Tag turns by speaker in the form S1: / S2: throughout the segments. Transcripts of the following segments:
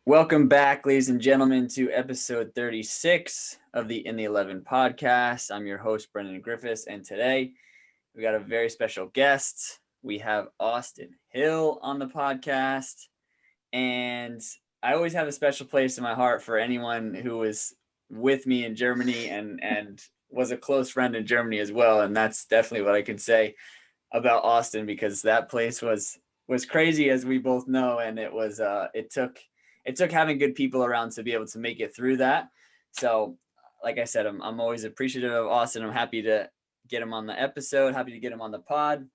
S1: Welcome back, ladies and gentlemen, to episode 36 of the In the 11 podcast. I'm your host, Brendan Griffiths, and today we got a very special guest. We have Austin Hill on the podcast, and I always have a special place in my heart for anyone who was with me in Germany and was a close friend in Germany as well, and that's definitely what I can say about Austin because that place was crazy, as we both know, and it took having good people around to be able to make it through that. So, like I said, I'm always appreciative of Austin. I'm happy to get him on the episode, happy to get him on the pod,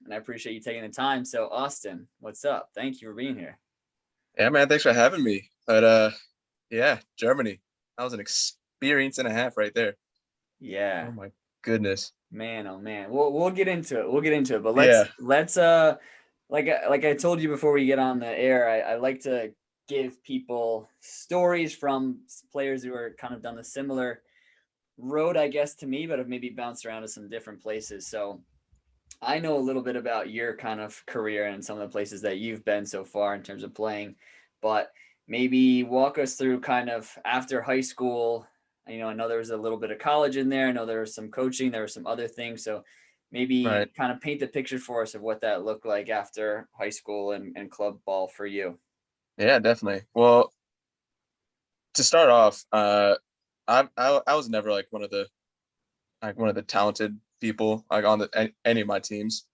S1: and I appreciate you taking the time. So, Austin, what's up? Thank you for being here.
S2: Yeah, man, thanks for having me. But yeah, Germany. That was an experience and a half right there.
S1: Yeah.
S2: Oh my goodness.
S1: Man, oh man. We'll get into it. We'll get into it. But
S2: Yeah.
S1: let's like I told you before we get on the air, I like to give people stories from players who are kind of done a similar road, I guess, to me, but have maybe bounced around to some different places. So I know a little bit about your kind of career and some of the places that you've been so far in terms of playing, but maybe walk us through kind of after high school. I know there was a little bit of college in there. I know there was some coaching, there were some other things. So maybe
S2: Right.
S1: kind of paint the picture for us of what that looked like after high school and club ball for you.
S2: Yeah, definitely. Well, to start off, I was never like one of the talented people like on any of my teams.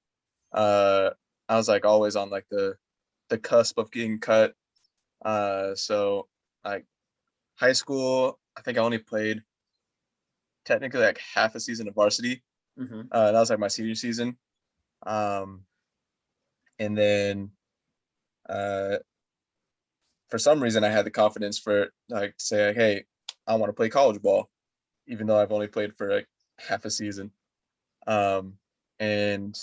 S2: Uh, I was like always on like the cusp of getting cut. So like high school, I think I only played technically like half a season of varsity.
S1: Mm-hmm.
S2: That was like my senior season. Um, and then uh, for some reason, I had the confidence for like to say, like, hey, I want to play college ball, even though I've only played for like half a season. Um, and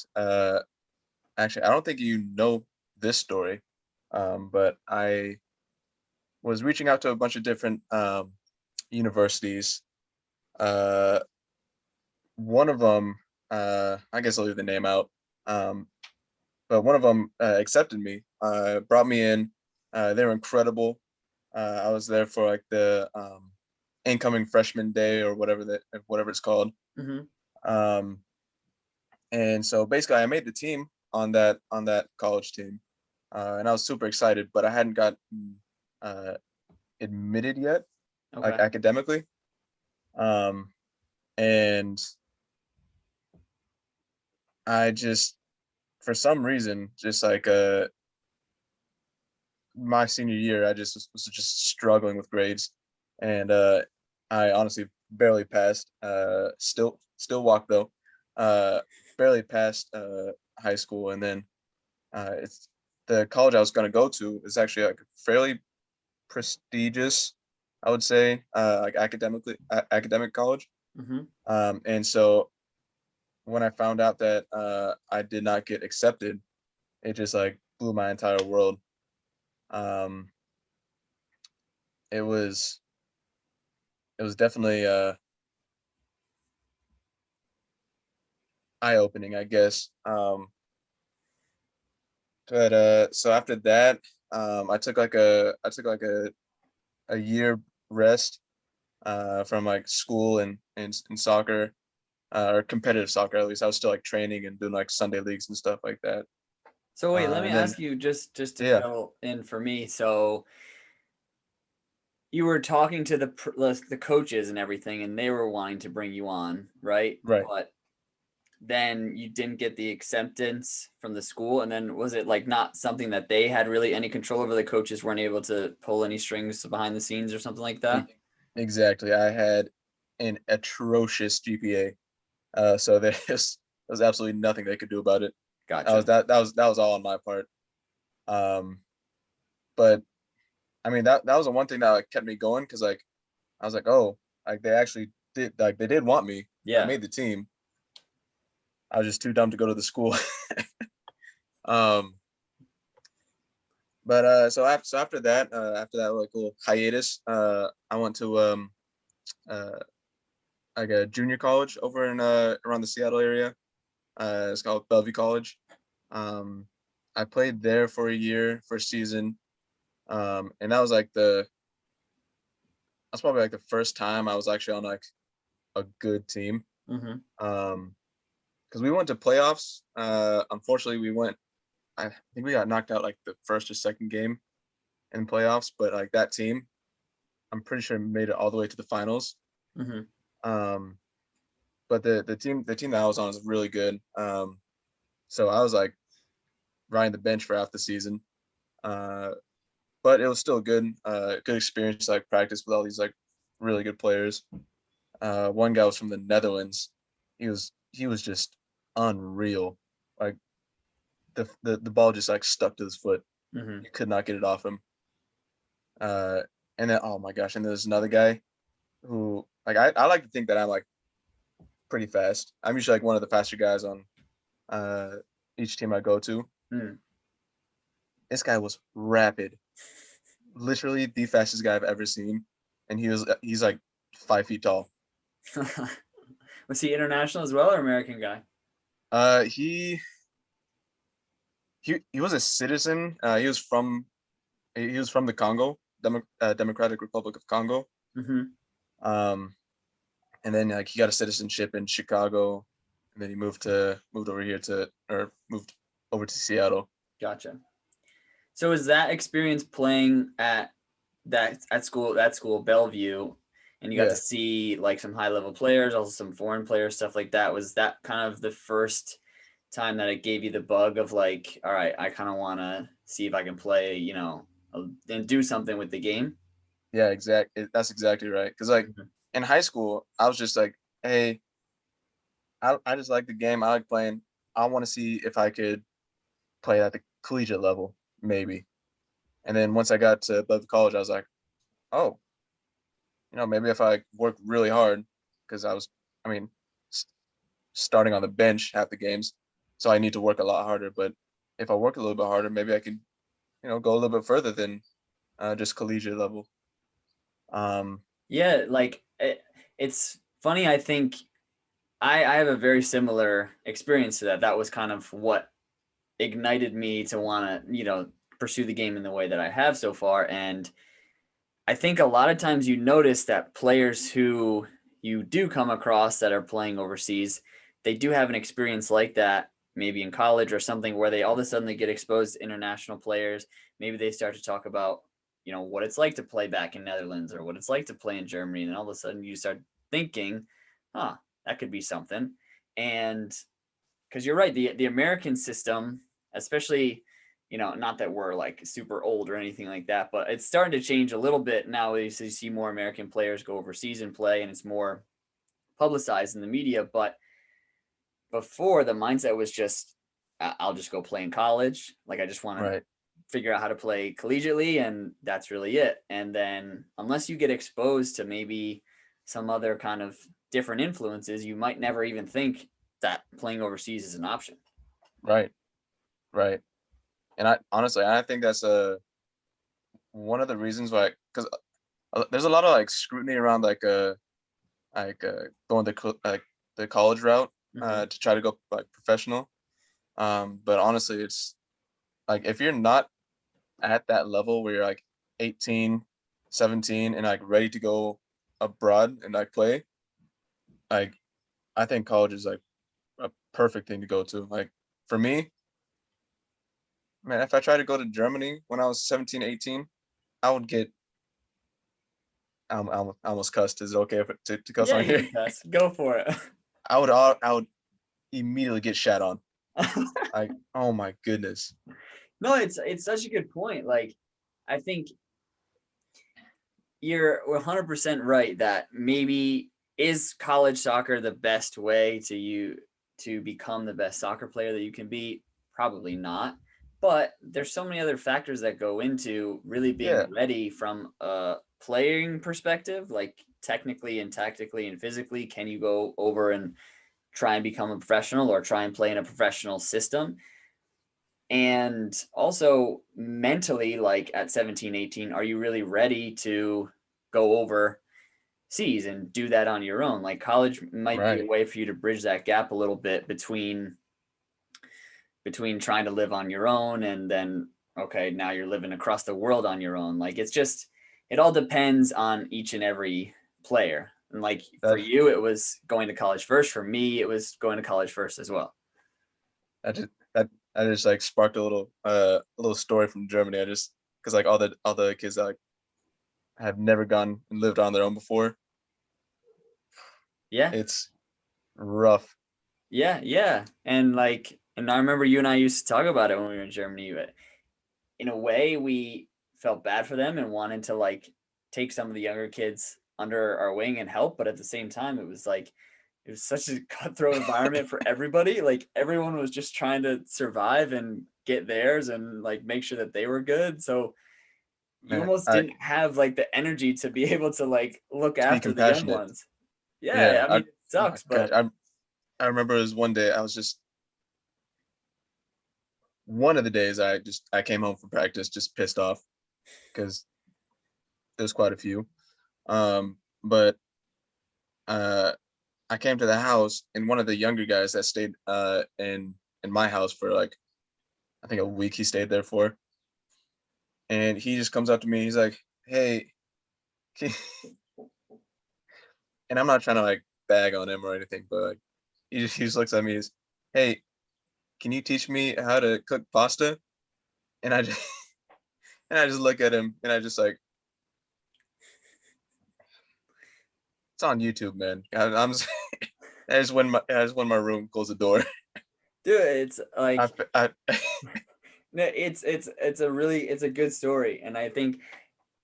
S2: actually, I don't think you know this story, but I was reaching out to a bunch of different universities. Uh, One of them, I guess I'll leave the name out. Um, but one of them accepted me, brought me in. They were incredible. I was there for like the incoming freshman day or whatever it's called.
S1: Mm-hmm.
S2: Um, and so basically, I made the team on that college team, and I was super excited. But I hadn't got uh, admitted yet, like
S1: Okay.
S2: academically. Um, and I just, for some reason, just like my senior year, I just was just struggling with grades, and I honestly barely passed. Still walked though. Uh, Barely passed high school, and then it's the college I was going to go to is actually like fairly prestigious, I would say, like academic college.
S1: Mm-hmm.
S2: And so when I found out that I did not get accepted, it just like blew my entire world. Um, it was definitely eye opening, I guess. But so after that, I took like a year rest from like school and soccer, or competitive soccer at least. I was still like training and doing like Sunday leagues and stuff like that.
S1: So wait, let me
S2: And then
S1: ask you just to
S2: yeah,
S1: fill in for me. So you were talking to the coaches and everything, and they were wanting to bring you on, right?
S2: right.
S1: But then you didn't get the acceptance from the school, and then was it like not something that they had really any control over? The coaches weren't able to pull any strings behind the scenes or something like
S2: E-
S1: that.
S2: Exactly. I had an atrocious GPA. So there's absolutely nothing they could do about it.
S1: Gotcha.
S2: That was all on my part. Um, but I mean that was the one thing that like, kept me going because like I was like, oh, like they actually did like they did want me. I
S1: Yeah.
S2: made the team. I was just too dumb to go to the school. um, but after that like little hiatus, I went to uh like a junior college over in around the Seattle area. It's called Bellevue College. Um, I played there for a year, for a season, And that was that's probably like the first time I was actually on like a good team.
S1: Mm-hmm.
S2: Because we went to playoffs. Unfortunately, I think we got knocked out like the first or second game in playoffs, but like that team, I'm pretty sure made it all the way to the finals.
S1: Mm-hmm.
S2: Um, but the team that I was on was really good. So I was like riding the bench for half the season. Uh, but it was still good. Good experience, like practice with all these like really good players. One guy was from the Netherlands. He was just unreal. Like the ball just like stuck to his foot.
S1: Mm-hmm.
S2: You could not get it off him. Uh, and then oh my gosh, and there's another guy who like I like to think that I'm like pretty fast. I'm usually like one of the faster guys on uh each team I go to.
S1: Mm.
S2: This guy was rapid, literally the fastest guy I've ever seen, and he's like 5 feet tall.
S1: Was he international as well or American guy?
S2: Uh, he he was a citizen. He was from the Congo, Democratic Republic of Congo.
S1: Mm-hmm.
S2: Um, and then like he got a citizenship in Chicago, and then he moved over here to or moved over to Seattle.
S1: Gotcha. So is that experience playing at school Bellevue, and you got to
S2: Yeah,
S1: see like some high level players, also some foreign players, stuff like that? Was that kind of the first time that it gave you the bug of like, all right, I kind of want to see if I can play, and do something with the game?
S2: yeah, That's exactly right. Because like
S1: Mhm.
S2: in high school, I was just like, hey, I just like the game. I like playing. I want to see if I could play at the collegiate level, maybe. And then once I got to above college, I was like, oh, maybe if I work really hard, because I mean, s- starting on the bench half the games, so I need to work a lot harder. But if I work a little bit harder, maybe I can, go a little bit further than just collegiate level. Um,
S1: Yeah, like it's funny. I think I have a very similar experience to that. That was kind of what ignited me to want to, pursue the game in the way that I have so far. And I think a lot of times you notice that players who you do come across that are playing overseas, they do have an experience like that, maybe in college or something, where they all of a sudden they get exposed to international players. Maybe they start to talk about, what it's like to play back in Netherlands or what it's like to play in Germany. And then all of a sudden you start thinking, huh, that could be something. And because you're right, the American system, especially, not that we're like super old or anything like that, but it's starting to change a little bit now. You see more American players go overseas and play, and it's more publicized in the media. But before, the mindset was just, I'll just go play in college. Like I just want to
S2: right,
S1: figure out how to play collegiately, and that's really it. And then unless you get exposed to maybe some other kind of different influences, you might never even think that playing overseas is an option.
S2: right, right. And I honestly, I think that's one of the reasons why, because there's a lot of like scrutiny around going like the college route
S1: Mm-hmm.
S2: to try to go like professional. But honestly, it's like if you're not at that level where you're like 18, 17 and like ready to go abroad and like play, like I think college is like a perfect thing to go to. Like for me, man, if I tried to go to Germany when I was 17, 18, I would get I almost cussed. Is it okay to cuss
S1: Yeah,
S2: on
S1: you
S2: here?
S1: can cuss. Go for it.
S2: I would immediately get shat on. Like, oh my goodness.
S1: No, it's such a good point. Like, I think you're 100% right that maybe is college soccer the best way to become the best soccer player that you can be? Probably not. But there's so many other factors that go into really being
S2: Yeah,
S1: ready from a playing perspective, like technically and tactically and physically. Can you go over and try and become a professional or try and play in a professional system? And also mentally, like at 17, 18, are you really ready to go overseas and do that on your own? Like college might be a
S2: right.
S1: way for you to bridge that gap a little bit between trying to live on your own and then okay, now you're living across the world on your own. Like, it's just, it all depends on each and every player. And like for
S2: That
S1: you, it was going to college first. For me, it was going to college first as well.
S2: that just like sparked a little story from Germany. I just because like all the kids that like have never gone and lived on their own before,
S1: Yeah.
S2: it's rough.
S1: Yeah. Yeah. And like, and I remember you and I used to talk about it when we were in Germany. But in a way, we felt bad for them and wanted to like take some of the younger kids under our wing and help. But at the same time, it was like, it was such a cutthroat environment for everybody. Like everyone was just trying to survive and get theirs and like make sure that they were good. So you
S2: Man,
S1: almost
S2: I
S1: didn't have like the energy to be able to like look
S2: to be
S1: after the young
S2: compassionate.
S1: ones. Yeah,
S2: Yeah,
S1: I mean, it
S2: oh my
S1: sucks,
S2: gosh,
S1: but
S2: I remember it was one day I was just one of the days I came home from practice just pissed off because there's quite a few. But uh I came to the house and one of the younger guys that stayed in my house for like I think a week he stayed there for, and he just comes up to me, he's like, hey, and I'm not trying to like bag on him or anything, but like he just looks at me as, hey, can you teach me how to cook pasta? And I just and I just look at him and I just like, it's on YouTube, man. I'm just, I just went in my room, close the door.
S1: dude, it's like
S2: I
S1: no, it's a really it's a good story, and I think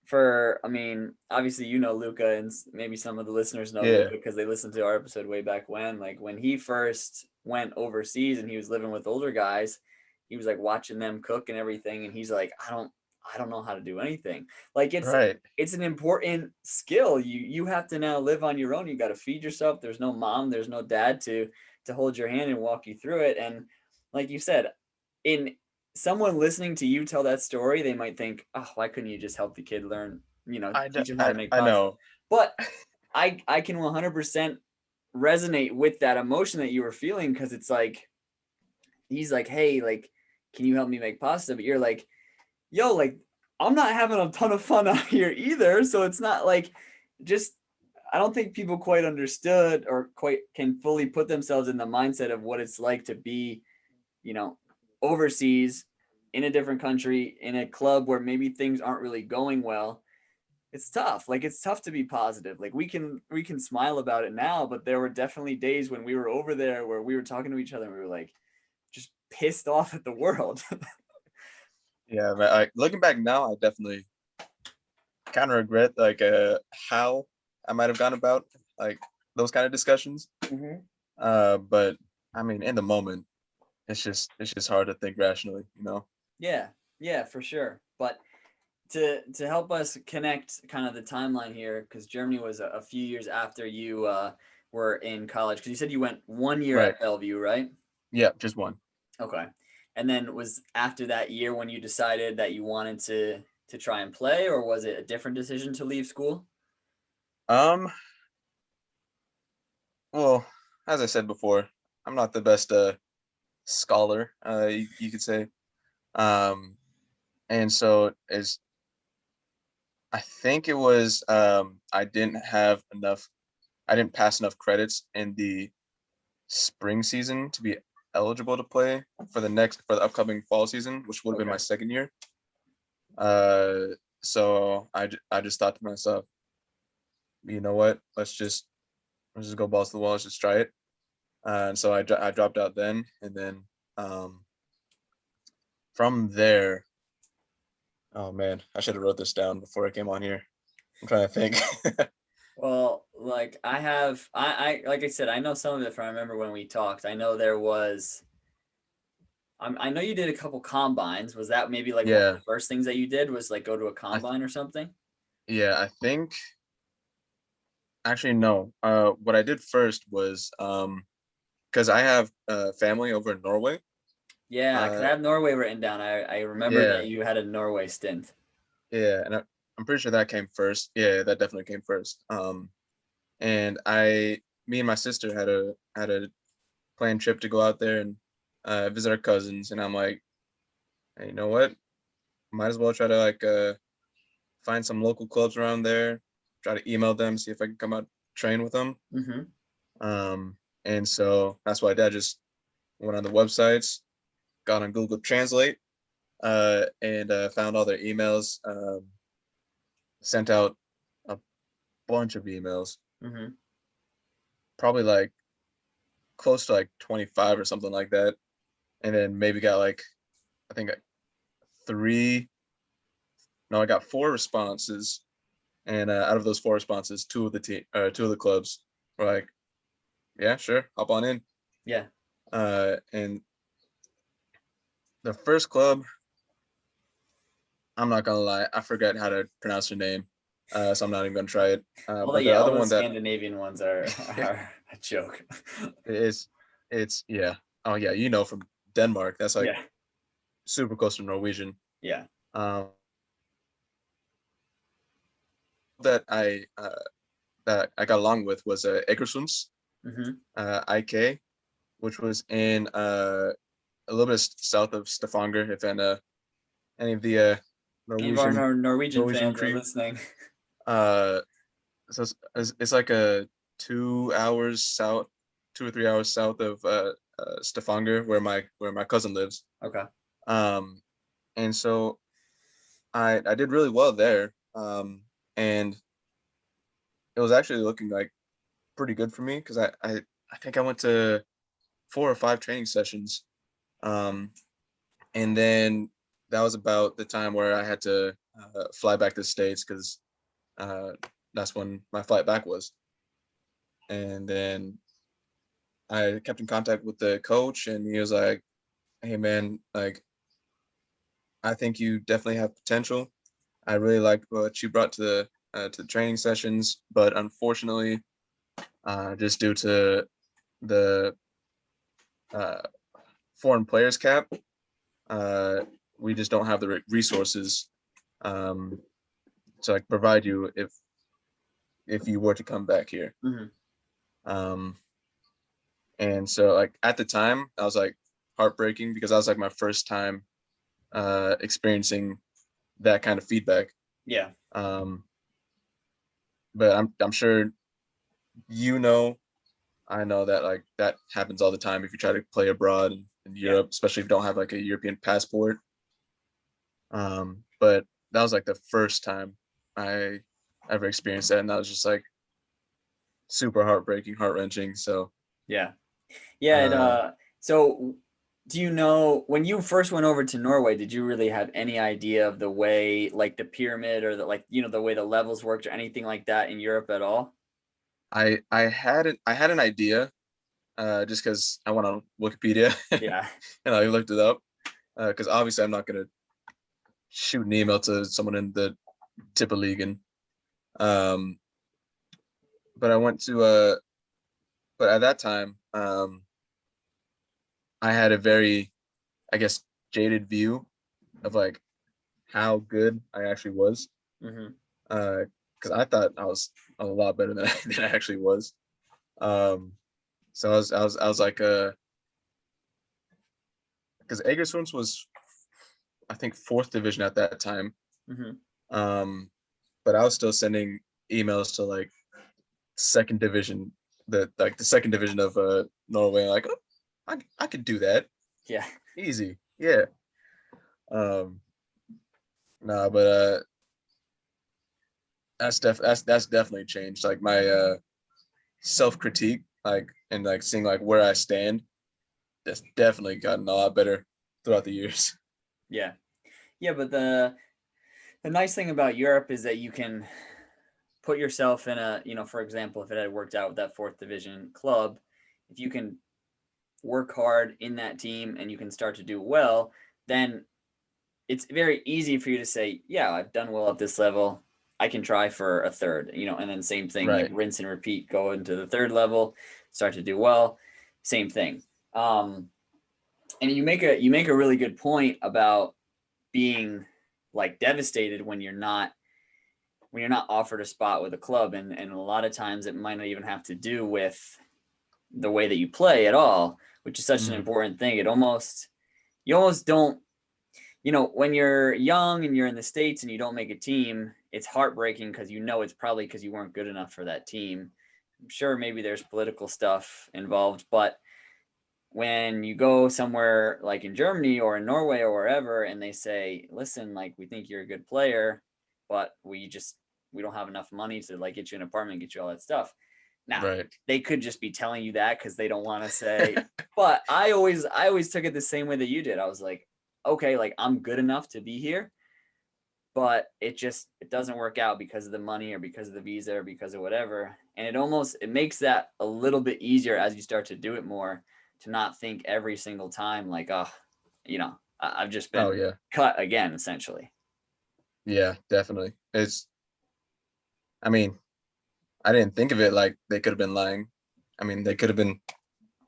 S1: for I mean, obviously you know Luca, and maybe some of the listeners know Luca
S2: yeah,
S1: because they listened to our episode way back when. Like when he first went overseas and he was living with older guys, he was like watching them cook and everything, and he's like, I don't know how to do anything. Like
S2: right.
S1: it's an important skill. You have to now live on your own. You got to feed yourself. There's no mom, there's no dad to hold your hand and walk you through it. And like you said, in someone listening to you tell that story, they might think, oh, why couldn't you just help the kid learn, teach him how to make
S2: I
S1: pasta?
S2: know.
S1: But I can 100% resonate with that emotion that you were feeling because it's like he's like, hey, like, can you help me make pasta? But you're like, yo, like, I'm not having a ton of fun out here either. So it's not like just, I don't think people quite understood or quite can fully put themselves in the mindset of what it's like to be, you know, overseas in a different country in a club where maybe things aren't really going well. It's tough. Like it's tough to be positive. Like we can smile about it now, but there were definitely days when we were over there where we were talking to each other and we were like just pissed off at the world.
S2: Yeah, man, looking back now, I definitely kind of regret like how I might have gone about like those kind of discussions.
S1: Mm-hmm.
S2: But I mean, in the moment, it's just hard to think rationally, you know.
S1: Yeah, yeah, for sure. But to help us connect kind of the timeline here, because Germany was a few years after you were in college, because you said you went 1 year
S2: Right.
S1: at Bellevue, right?
S2: Yeah, just one.
S1: Okay. And then was after that year when you decided that you wanted to try and play, or was it a different decision to leave school?
S2: Um, well, as I said before, I'm not the best scholar, you could say. Um, and so as I think it was I didn't pass enough credits in the spring season to be eligible to play for the upcoming fall season, which would have been my
S1: Okay.
S2: second year. Uh, so I just thought to myself, you know what? Let's just go balls to the wall. Let's just try it. And so I dropped out then, and then um, from there, oh man, I should have wrote this down before I came on here. I'm trying to think.
S1: Well, like I like I said, I know some of it from I remember when we talked. I know there was I know you did a couple combines. Was that maybe like one of
S2: Yeah,
S1: the first things that you did was like go to a
S2: I
S1: combine or something?
S2: yeah, I think actually no. What I did first was because I have family over in Norway.
S1: Yeah, because
S2: Uh,
S1: I have Norway written down. I remember that
S2: yeah,
S1: you had a Norway stint.
S2: yeah, and I'm pretty sure that came first. Yeah, that definitely came first. And me and my sister had a planned trip to go out there and visit our cousins, and I'm like, hey, you know what? might as well try to like find some local clubs around there, try to email them, see if I can come out train with them.
S1: Mm-hmm.
S2: And so that's why Dad just went on the websites, got on Google Translate, and found all their emails, sent out a bunch of emails,
S1: Mm-hmm.
S2: probably like close to like 25 or something like that. And then maybe got like, I think three, no, I got four responses. And out of those four responses, two of the clubs were like, yeah, sure, hop on in.
S1: Yeah.
S2: And the first club, I'm not gonna lie, I forget how to pronounce her name, so I'm not even gonna try it. But the
S1: All
S2: other
S1: the
S2: one that
S1: Scandinavian ones are a joke.
S2: is, it's yeah, oh yeah, from Denmark, that's like
S1: Yeah.
S2: super close to Norwegian.
S1: Yeah.
S2: Um, that I got along with was Egersunds,
S1: Mm-hmm.
S2: IK, which was in a little bit south of Stavanger. If any of the
S1: Any of our Norwegian
S2: Norwegian
S1: fans are
S2: crew,
S1: listening.
S2: uh, so it's like a 2 hours south, 2 or 3 hours south of Stavanger, where my cousin lives.
S1: Okay.
S2: Um, and so I did really well there. And it was actually looking like pretty good for me because I think I went to 4 or 5 training sessions. Um, and then that was about the time where I had to fly back to the States because uh, that's when my flight back was. And then I kept in contact with the coach, and he was like, "Hey, man, like I think you definitely have potential. I really like what you brought to the training sessions, but unfortunately, just due to the uh, foreign players cap, uh, we just don't have the resources um, to like provide you if you were to come back here."
S1: Mm-hmm.
S2: Um, and so like at the time, I was like heartbreaking because I was like my first time experiencing that kind of feedback.
S1: Yeah.
S2: Um, but I'm sure you know I know that like that happens all the time if you try to play abroad in
S1: Yeah.
S2: Europe, especially if you don't have like a European passport. But that was like the first time I ever experienced that, and that was just like super heartbreaking, heart wrenching. So
S1: Yeah. Yeah.
S2: uh,
S1: So do you know when you first went over to Norway, did you really have any idea of the way like the pyramid or the like, the way the levels worked or anything like that in Europe at all?
S2: I had an idea just because I went on Wikipedia
S1: Yeah.
S2: and I looked it up because obviously I'm not gonna shoot an email to someone in the Tipper League and um, but I went to but at that time I had a very, I guess, jaded view of like how good I actually was.
S1: Mm-hmm.
S2: Because I thought I was a lot better than than I actually was. Um, so I was like, because Egersund was, I think, fourth division at that time.
S1: Mm-hmm.
S2: Um, but I was still sending emails to like second division, the second division of Norway. Like, oh, I could do that
S1: Yeah.
S2: easy. Yeah. Um, nah, but that's definitely changed. Like my self critique, like and like seeing like where I stand, that's definitely gotten a lot better throughout the years.
S1: Yeah. Yeah, but the nice thing about Europe is that you can put yourself in for example, if it had worked out with that fourth division club, if you can work hard in that team and you can start to do well, then it's very easy for you to say, yeah, I've done well at this level. I can try for a third, and then same thing, like
S2: Right.
S1: rinse and repeat, go into the third level, start to do well, same thing. And you make a really good point about being like devastated when you're not offered a spot with a club, and a lot of times it might not even have to do with the way that you play at all, which is such an
S2: Mm,
S1: important thing. You almost don't when you're young and you're in the States and you don't make a team, it's heartbreaking because it's probably because you weren't good enough for that team. I'm sure maybe there's political stuff involved, but when you go somewhere like in Germany or in Norway or wherever, and they say, listen, like, we think you're a good player, but we don't have enough money to like get you an apartment, get you all that stuff. Now,
S2: Right.
S1: they could just be telling you that because they don't want to say, but I always took it the same way that you did. I was like, okay, like, I'm good enough to be here, but it doesn't work out because of the money or because of the visa or because of whatever. And it makes that a little bit easier as you start to do it more, to not think every single time like, oh, I've just
S2: Oh
S1: been
S2: yeah.
S1: cut again, essentially.
S2: Yeah, definitely. I mean, I didn't think of it like they could have been lying. I mean, they could have been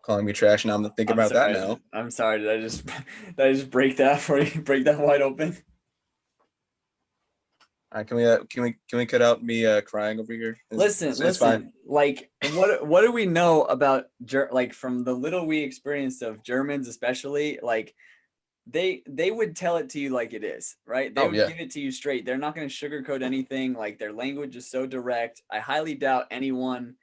S2: calling me trash, and I'm thinking
S1: I'm
S2: about that
S1: sorry.
S2: now.
S1: I'm sorry. Did I just break that for you? Break that wide open?
S2: All right, can we cut out me crying over here? It's fine.
S1: Listen. Like, what do we know about like, from the little we experienced of Germans, especially, like, they would tell it to you like it is, right? They
S2: Oh
S1: would
S2: yeah.
S1: give it to you straight. They're not going to sugarcoat anything. Like, their language is so direct. I highly doubt anyone,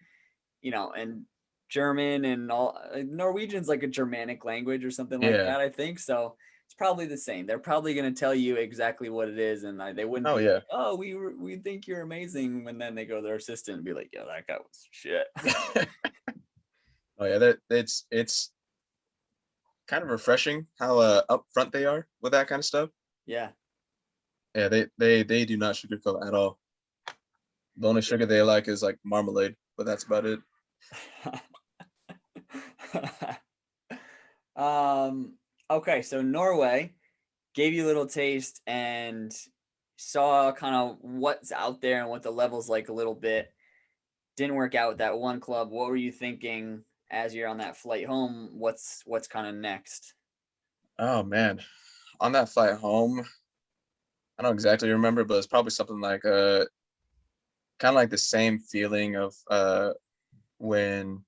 S1: and German and all, Norwegian's like a Germanic language or something like
S2: Yeah.
S1: that, I think. So it's probably the same. They're probably going to tell you exactly what it is, and they wouldn't
S2: Oh
S1: be
S2: yeah.
S1: like, "Oh, we think you're amazing," when then they go to their assistant and be like, "Yo, that guy was shit."
S2: Oh yeah. It's kind of refreshing how upfront they are with that kind of stuff.
S1: Yeah.
S2: Yeah, they do not sugarcoat at all. The only sugar they like is like marmalade, but that's about it.
S1: um. Okay, so Norway gave you a little taste and saw kind of what's out there and what the level's like a little bit. Didn't work out with that one club. What were you thinking as you're on that flight home? What's kind of next?
S2: Oh man, on that flight home, I don't exactly remember, but it's probably something like kind of like the same feeling of when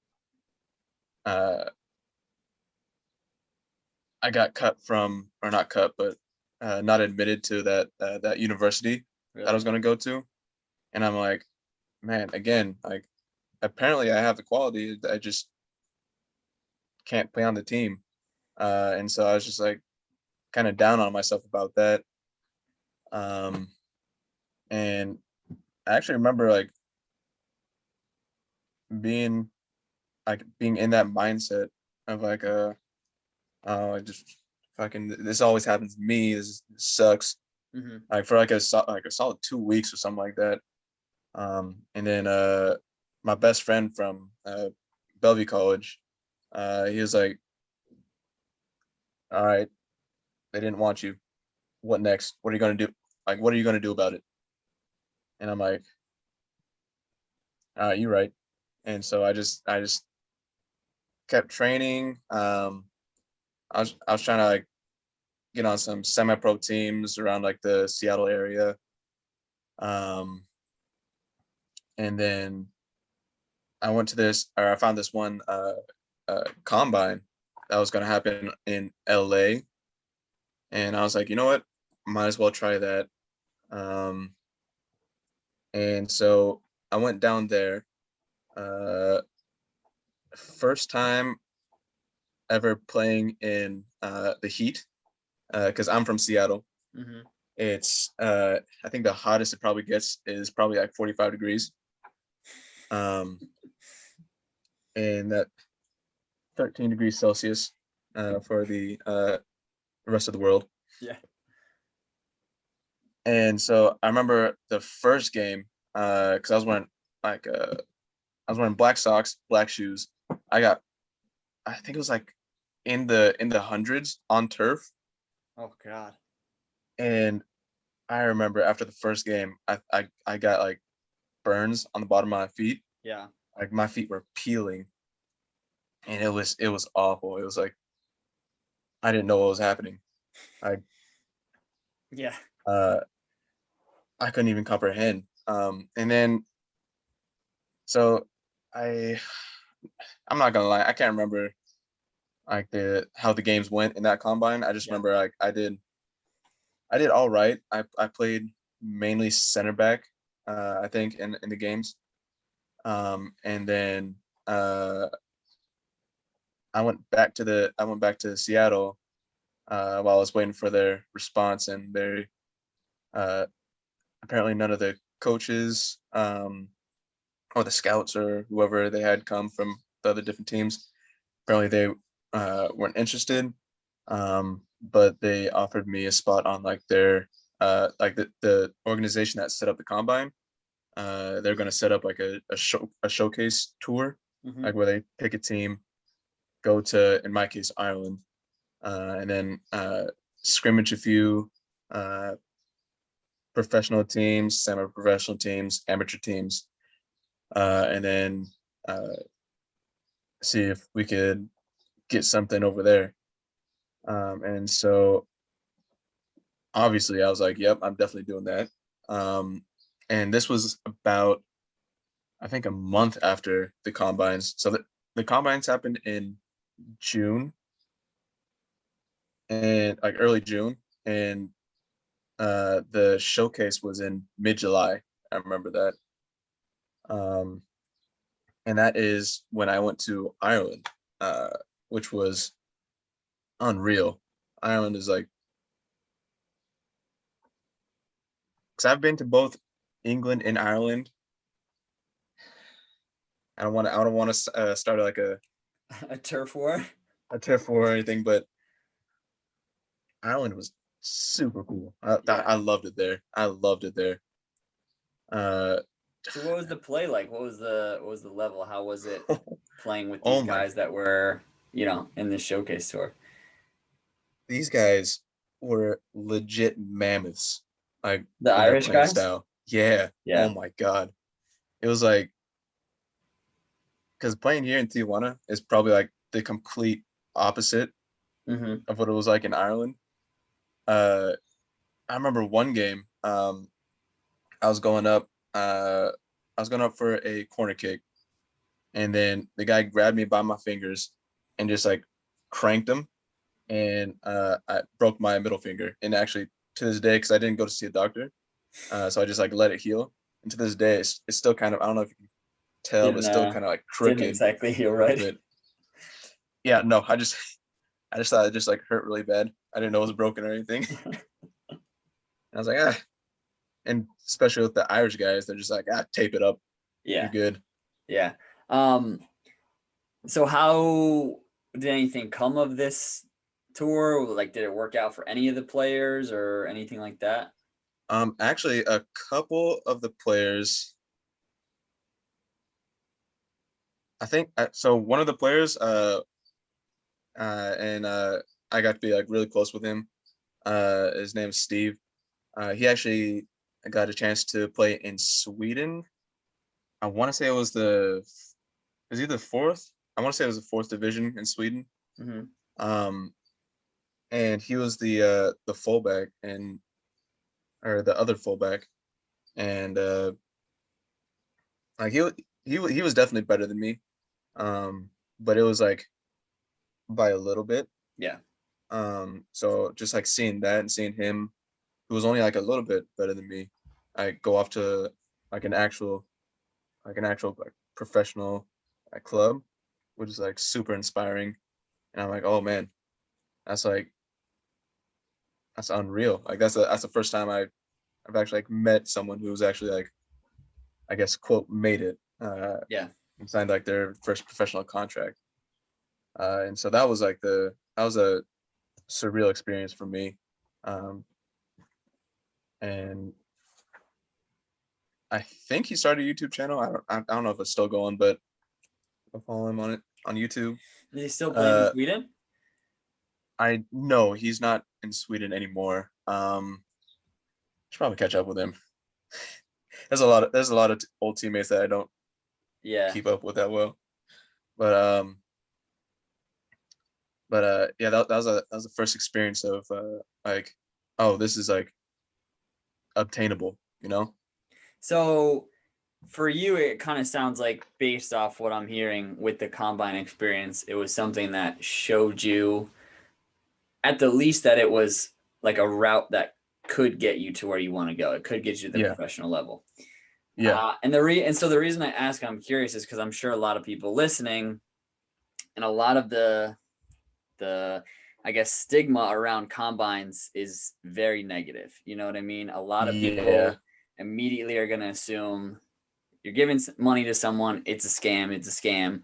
S2: uh I got cut from, or not cut, but not admitted to that university that I was
S1: Really?
S2: going to go to, and I'm like, man, again, like apparently I have the quality, I just can't play on the team, and so I was just like kind of down on myself about that, um, and I actually remember being being in that mindset of like oh, I just fucking this always happens to me. This sucks.
S1: Mm-hmm.
S2: Like for like a solid 2 weeks or something like that. And then my best friend from Bellevue College, he was like, "All right, they didn't want you. What next? What are you gonna do? Like, what are you gonna do about it?" And I'm like, "All right, you're right." And so I just kept training. I was trying to like get on some semi-pro teams around like the Seattle area. Um, and then I found this one combine that was going to happen in LA. And I was like, you know what? Might as well try that. Um, and so I went down there. Uh, First time ever playing in the heat because I'm from Seattle.
S1: Mm-hmm.
S2: It's I think the hottest it probably gets is probably like 45 degrees. Um, and that 13 degrees Celsius for the rest of the world.
S1: Yeah.
S2: And so I remember the first game because like I was wearing black socks, black shoes. I think it was like in the hundreds on turf,
S1: Oh God.
S2: and I remember after the first game, I got like burns on the bottom of my feet.
S1: Yeah.
S2: Like my feet were peeling, and it was awful. It was like I didn't know what was happening. I
S1: Yeah.
S2: uh I couldn't even comprehend. And then so I I'm not gonna lie, I can't remember like the how the games went in that combine. I just
S1: Yeah.
S2: remember like I did I did all right. I played mainly center back, I think, in the games. And then I went back to Seattle while I was waiting for their response, and they uh, apparently none of the coaches or the scouts or whoever they had come from the other different teams, apparently they weren't interested. But they offered me a spot on like their like the organization that set up the combine. They're going to set up like a showcase tour,
S1: Mm-hmm.
S2: like where they pick a team, go to, in my case, Ireland, and then scrimmage a few uh, professional teams, semi-professional teams, amateur teams, and then uh, see if we could get something over there. And so obviously I was like, yep, I'm definitely doing that. And this was about, I think, a month after the combines. So the combines happened in June, and like early June, and the showcase was in mid-July. I remember that. Um, and that is when I went to Ireland, which was unreal. Ireland is like, because I've been to both England and Ireland. I don't want to start like
S1: A turf war.
S2: a turf war or anything, but Ireland was super cool.
S1: Yeah.
S2: I loved it there. I loved it there. Uh,
S1: So what was the play like? What was the level? How was it playing with these
S2: oh my,
S1: guys that were, in the showcase tour?
S2: these guys were legit mammoths, like
S1: The
S2: in their
S1: Irish
S2: playing
S1: guys?
S2: style. Yeah. Oh
S1: Yeah.
S2: my God. It was like, because playing here in Tijuana is probably like the complete opposite
S1: Mm-hmm.
S2: of what it was like in Ireland. Uh, I remember one game. I was going up. I was going up for a corner kick, and then the guy grabbed me by my fingers and just like cranked them, and I broke my middle finger. And actually, to this day, because I didn't go to see a doctor, so I just like let it heal. And to this day, it's still kind of, I don't know if you can tell, but
S1: Didn't
S2: still kind of like
S1: didn't
S2: crooked
S1: exactly heal
S2: a little
S1: right.
S2: bit. Yeah, no, I just thought it just like hurt really bad. I didn't know it was broken or anything. And I was like, ah. And especially with the Irish guys, they're just like, ah, tape it up. You're
S1: Yeah.
S2: good.
S1: Yeah. Um, so how did anything come of this tour? Like, did it work out for any of the players or anything like that?
S2: Actually, a couple of the players, I think, so one of the players, and I got to be like really close with him. His name is Steve. He actually got a chance to play in Sweden. I want to say it was either fourth. I want to say it was the fourth division in Sweden.
S1: Mm-hmm.
S2: Um, and he was the fullback and or the other fullback, and like he was definitely better than me. But it was like by a little bit.
S1: Yeah.
S2: So just like seeing that and seeing him, who was only like a little bit better than me, I go off to like an actual like professional club, which is like super inspiring. And I'm like, oh man, that's like that's unreal. Like that's the first time I've actually like met someone who was actually like, I guess, quote, made it,
S1: Yeah.
S2: and signed like their first professional contract. And so that was a surreal experience for me. Um, and I think he started a YouTube channel. I don't know if it's still going, but I'll follow him on it on YouTube.
S1: Is he still playing in
S2: Uh,
S1: Sweden?
S2: I know he's not in Sweden anymore. Should probably catch up with him. There's a lot of old teammates that I don't
S1: Yeah.
S2: keep up with that well. But yeah, that was the first experience of like, oh, this is like obtainable, you know?
S1: So for you, it kind of sounds like, based off what I'm hearing with the combine experience, it was something that showed you, at the least, that it was like a route that could get you to where you want to go. It could get you to the
S2: Yeah.
S1: professional level.
S2: Yeah.
S1: So the reason I ask, I'm curious, is because I'm sure a lot of people listening, and a lot of the I guess stigma around combines is very negative. You know what I mean? A lot of
S2: Yeah.
S1: people immediately are going to assume you're giving money to someone. It's a scam. It's a scam.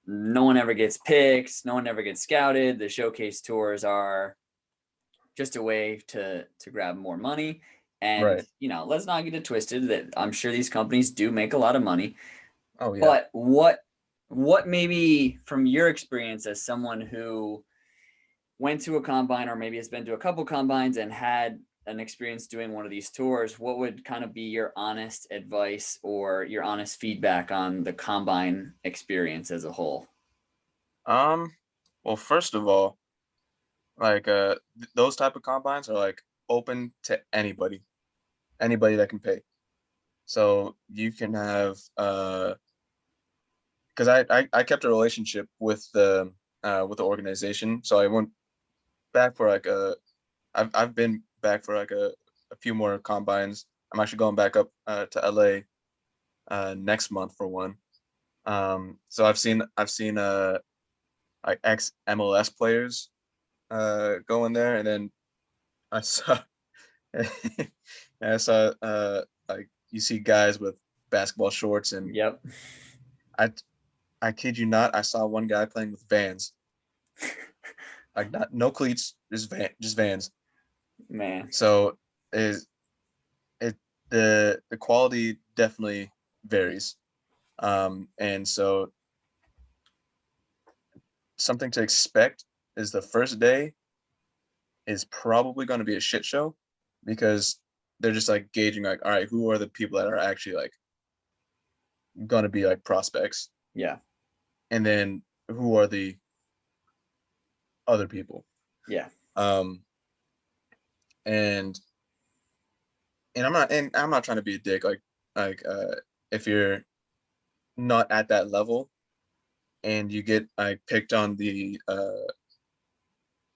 S1: No one ever gets picked. No one ever gets scouted. The showcase tours are just a way to grab more money. And,
S2: Right.
S1: let's not get it twisted that I'm sure these companies do make a lot of money.
S2: Oh yeah.
S1: But what maybe from your experience as someone who went to a combine or maybe has been to a couple combines and had an experience doing one of these tours, what would kind of be your honest advice or your honest feedback on the combine experience as a whole?
S2: Well, first of all, like those type of combines are like open to anybody that can pay. So you can have because I kept a relationship with the organization. So I went back for like I've been back for like a few more combines. I'm actually going back up to LA next month for one. So I've seen like ex MLS players go in there, and then I saw I saw like you see guys with basketball shorts, and
S1: Yep.
S2: I I kid you not, I saw one guy playing with Vans, like not no cleats, just Vans.
S1: Man.
S2: So is it the quality definitely varies. And so something to expect is the first day is probably going to be a shit show because they're just like gauging like, all right, who are the people that are actually like going to be like prospects,
S1: Yeah.
S2: and then who are the other people.
S1: Yeah.
S2: um and I'm not trying to be a dick, like if you're not at that level and you get like picked on the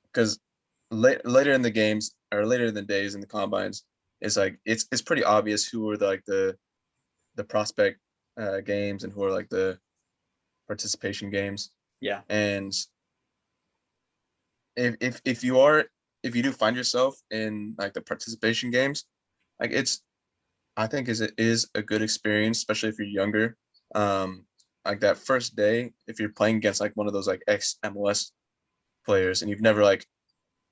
S2: because later in the games or later in the days in the combines, it's like it's pretty obvious who are the prospect games and who are like the participation games.
S1: Yeah.
S2: And if you are, if you do find yourself in like the participation games, like I think it is a good experience, especially if you're younger. Um, like that first day, if you're playing against like one of those like ex MLS players and you've never like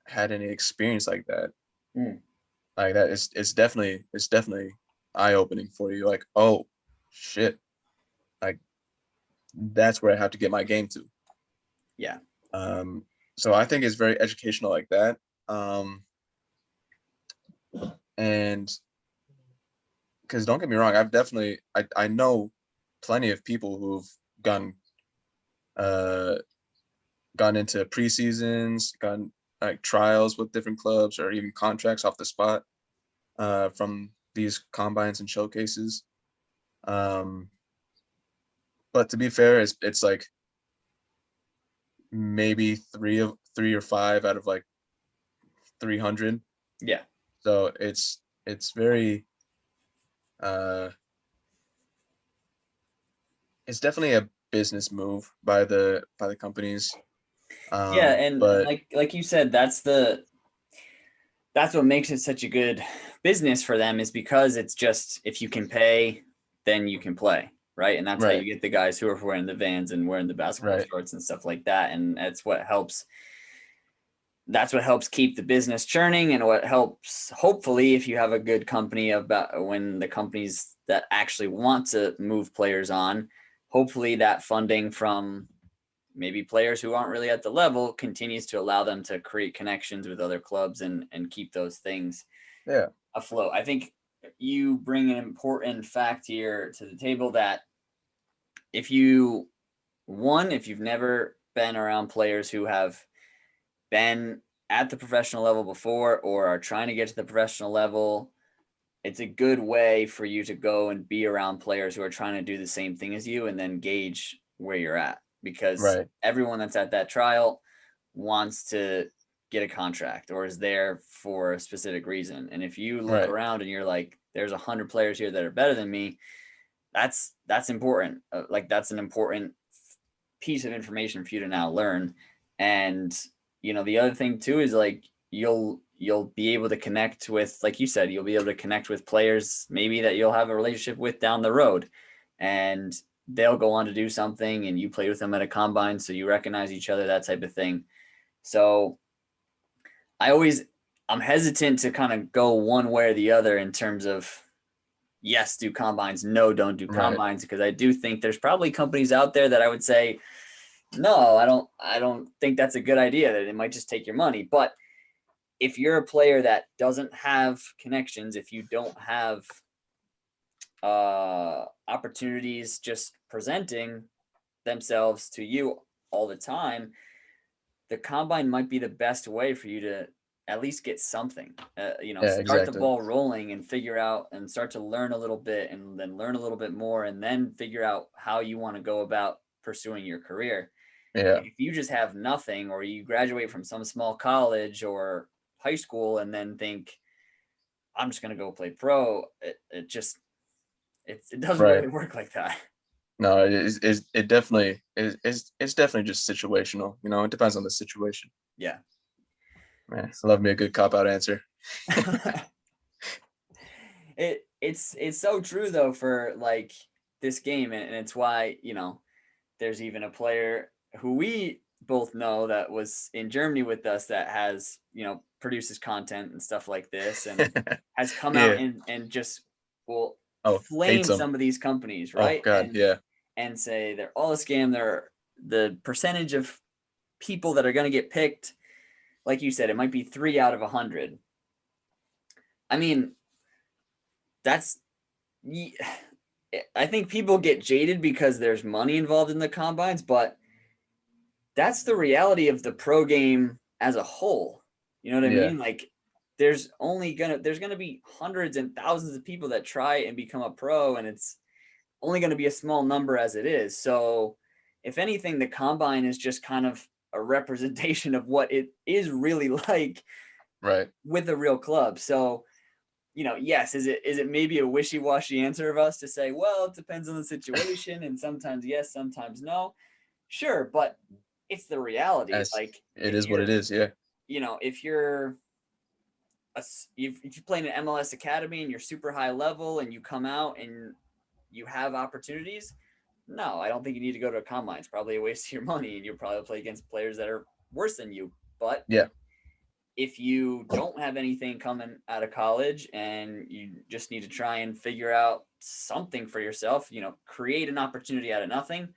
S2: had any experience
S1: Mm.
S2: like that, it's definitely eye opening for you. Like, oh shit, like that's where I have to get my game to.
S1: Yeah.
S2: Um, so I think it's very educational like that. And because don't get me wrong, I know plenty of people who've gone uh gone into preseasons, gone like trials with different clubs or even contracts off the spot from these combines and showcases. Um, but to be fair, it's like maybe three or five out of like 300.
S1: Yeah.
S2: So it's very uh it's definitely a business move by the companies.
S1: Yeah. And
S2: But
S1: like you said, that's what makes it such a good business for them, is because it's just, if you can pay, then you can play, right? And that's how you
S2: right,
S1: get the guys who are wearing the Vans and wearing the basketball
S2: right,
S1: shorts and stuff like that. And that's what helps keep the business churning, and what helps, hopefully, if you have a good company, about when the companies that actually want to move players on, hopefully that funding from maybe players who aren't really at the level continues to allow them to create connections with other clubs and keep those things
S2: yeah,
S1: afloat. I think you bring an important fact here to the table, that if if you've never been around players who have been at the professional level before or are trying to get to the professional level, it's a good way for you to go and be around players who are trying to do the same thing as you, and then gauge where you're at, because
S2: right,
S1: everyone that's at that trial wants to get a contract or is there for a specific reason. And if you look
S2: Right.
S1: around and you're like, there's 100 players here that are better than me, that's important. Like that's an important piece of information for you to now learn. And the other thing too is like you'll be able to connect with, like you said, you'll be able to connect with players maybe that you'll have a relationship with down the road, and they'll go on to do something and you play with them at a combine, so you recognize each other, that type of thing. So I'm hesitant to kind of go one way or the other in terms of yes, do combines, no, don't do
S2: Right.
S1: combines, because I do think there's probably companies out there that I would say, no, I don't think that's a good idea, that it might just take your money. But if you're a player that doesn't have connections, if you don't have opportunities just presenting themselves to you all the time, the combine might be the best way for you to at least get something,
S2: Yeah,
S1: start the
S2: exactly.
S1: ball rolling and figure out and start to learn a little bit and then learn a little bit more and then figure out how you want to go about pursuing your career.
S2: Yeah.
S1: If you just have nothing, or you graduate from some small college or high school and then think, I'm just going to go play pro, it doesn't
S2: Right.
S1: really work like that.
S2: No, it definitely is. It's definitely just situational. It depends on the situation.
S1: Yeah.
S2: Man, I love me a good cop out answer.
S1: It's so true though for like this game, and it's why there's even a player who we both know that was in Germany with us that has produces content and stuff like this and has come out
S2: Yeah.
S1: and just will
S2: Oh, hates
S1: flame
S2: them.
S1: some of these companies,
S2: Oh
S1: right?
S2: God, yeah.
S1: And say they're all a scam. They're the percentage of people that are going to get picked, like you said, it might be 3 out of 100. I mean, that's I think people get jaded because there's money involved in the combines, but that's the reality of the pro game as a whole. You know what I
S2: Yeah.
S1: mean? Like there's gonna be hundreds and thousands of people that try and become a pro, and it's only going to be a small number as it is. So if anything, the combine is just kind of a representation of what it is really like
S2: Right.
S1: with a real club. So yes, is it maybe a wishy-washy answer of us to say, well, it depends on the situation, and sometimes yes, sometimes no. Sure, but it's the reality.
S2: As
S1: Like
S2: it is what it is. Yeah.
S1: if you're if you play in an MLS academy and you're super high level and you come out and you have opportunities, no, I don't think you need to go to a combine. It's probably a waste of your money, and you'll probably play against players that are worse than you. But
S2: Yeah.
S1: if you don't have anything coming out of college and you just need to try and figure out something for yourself, create an opportunity out of nothing,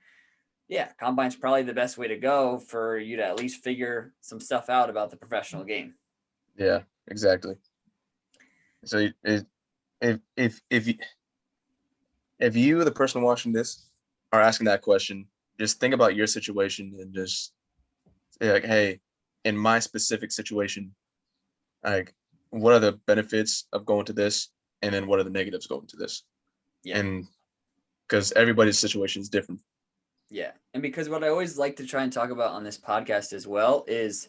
S1: yeah, combine's probably the best way to go for you to at least figure some stuff out about the professional game.
S2: Yeah. Exactly. So if you, the person watching this, are asking that question, just think about your situation and just say like, hey, in my specific situation, like, what are the benefits of going to this, and then what are the negatives going to this?
S1: Yeah.
S2: And because everybody's situation is different.
S1: Yeah. And because what I always like to try and talk about on this podcast as well is,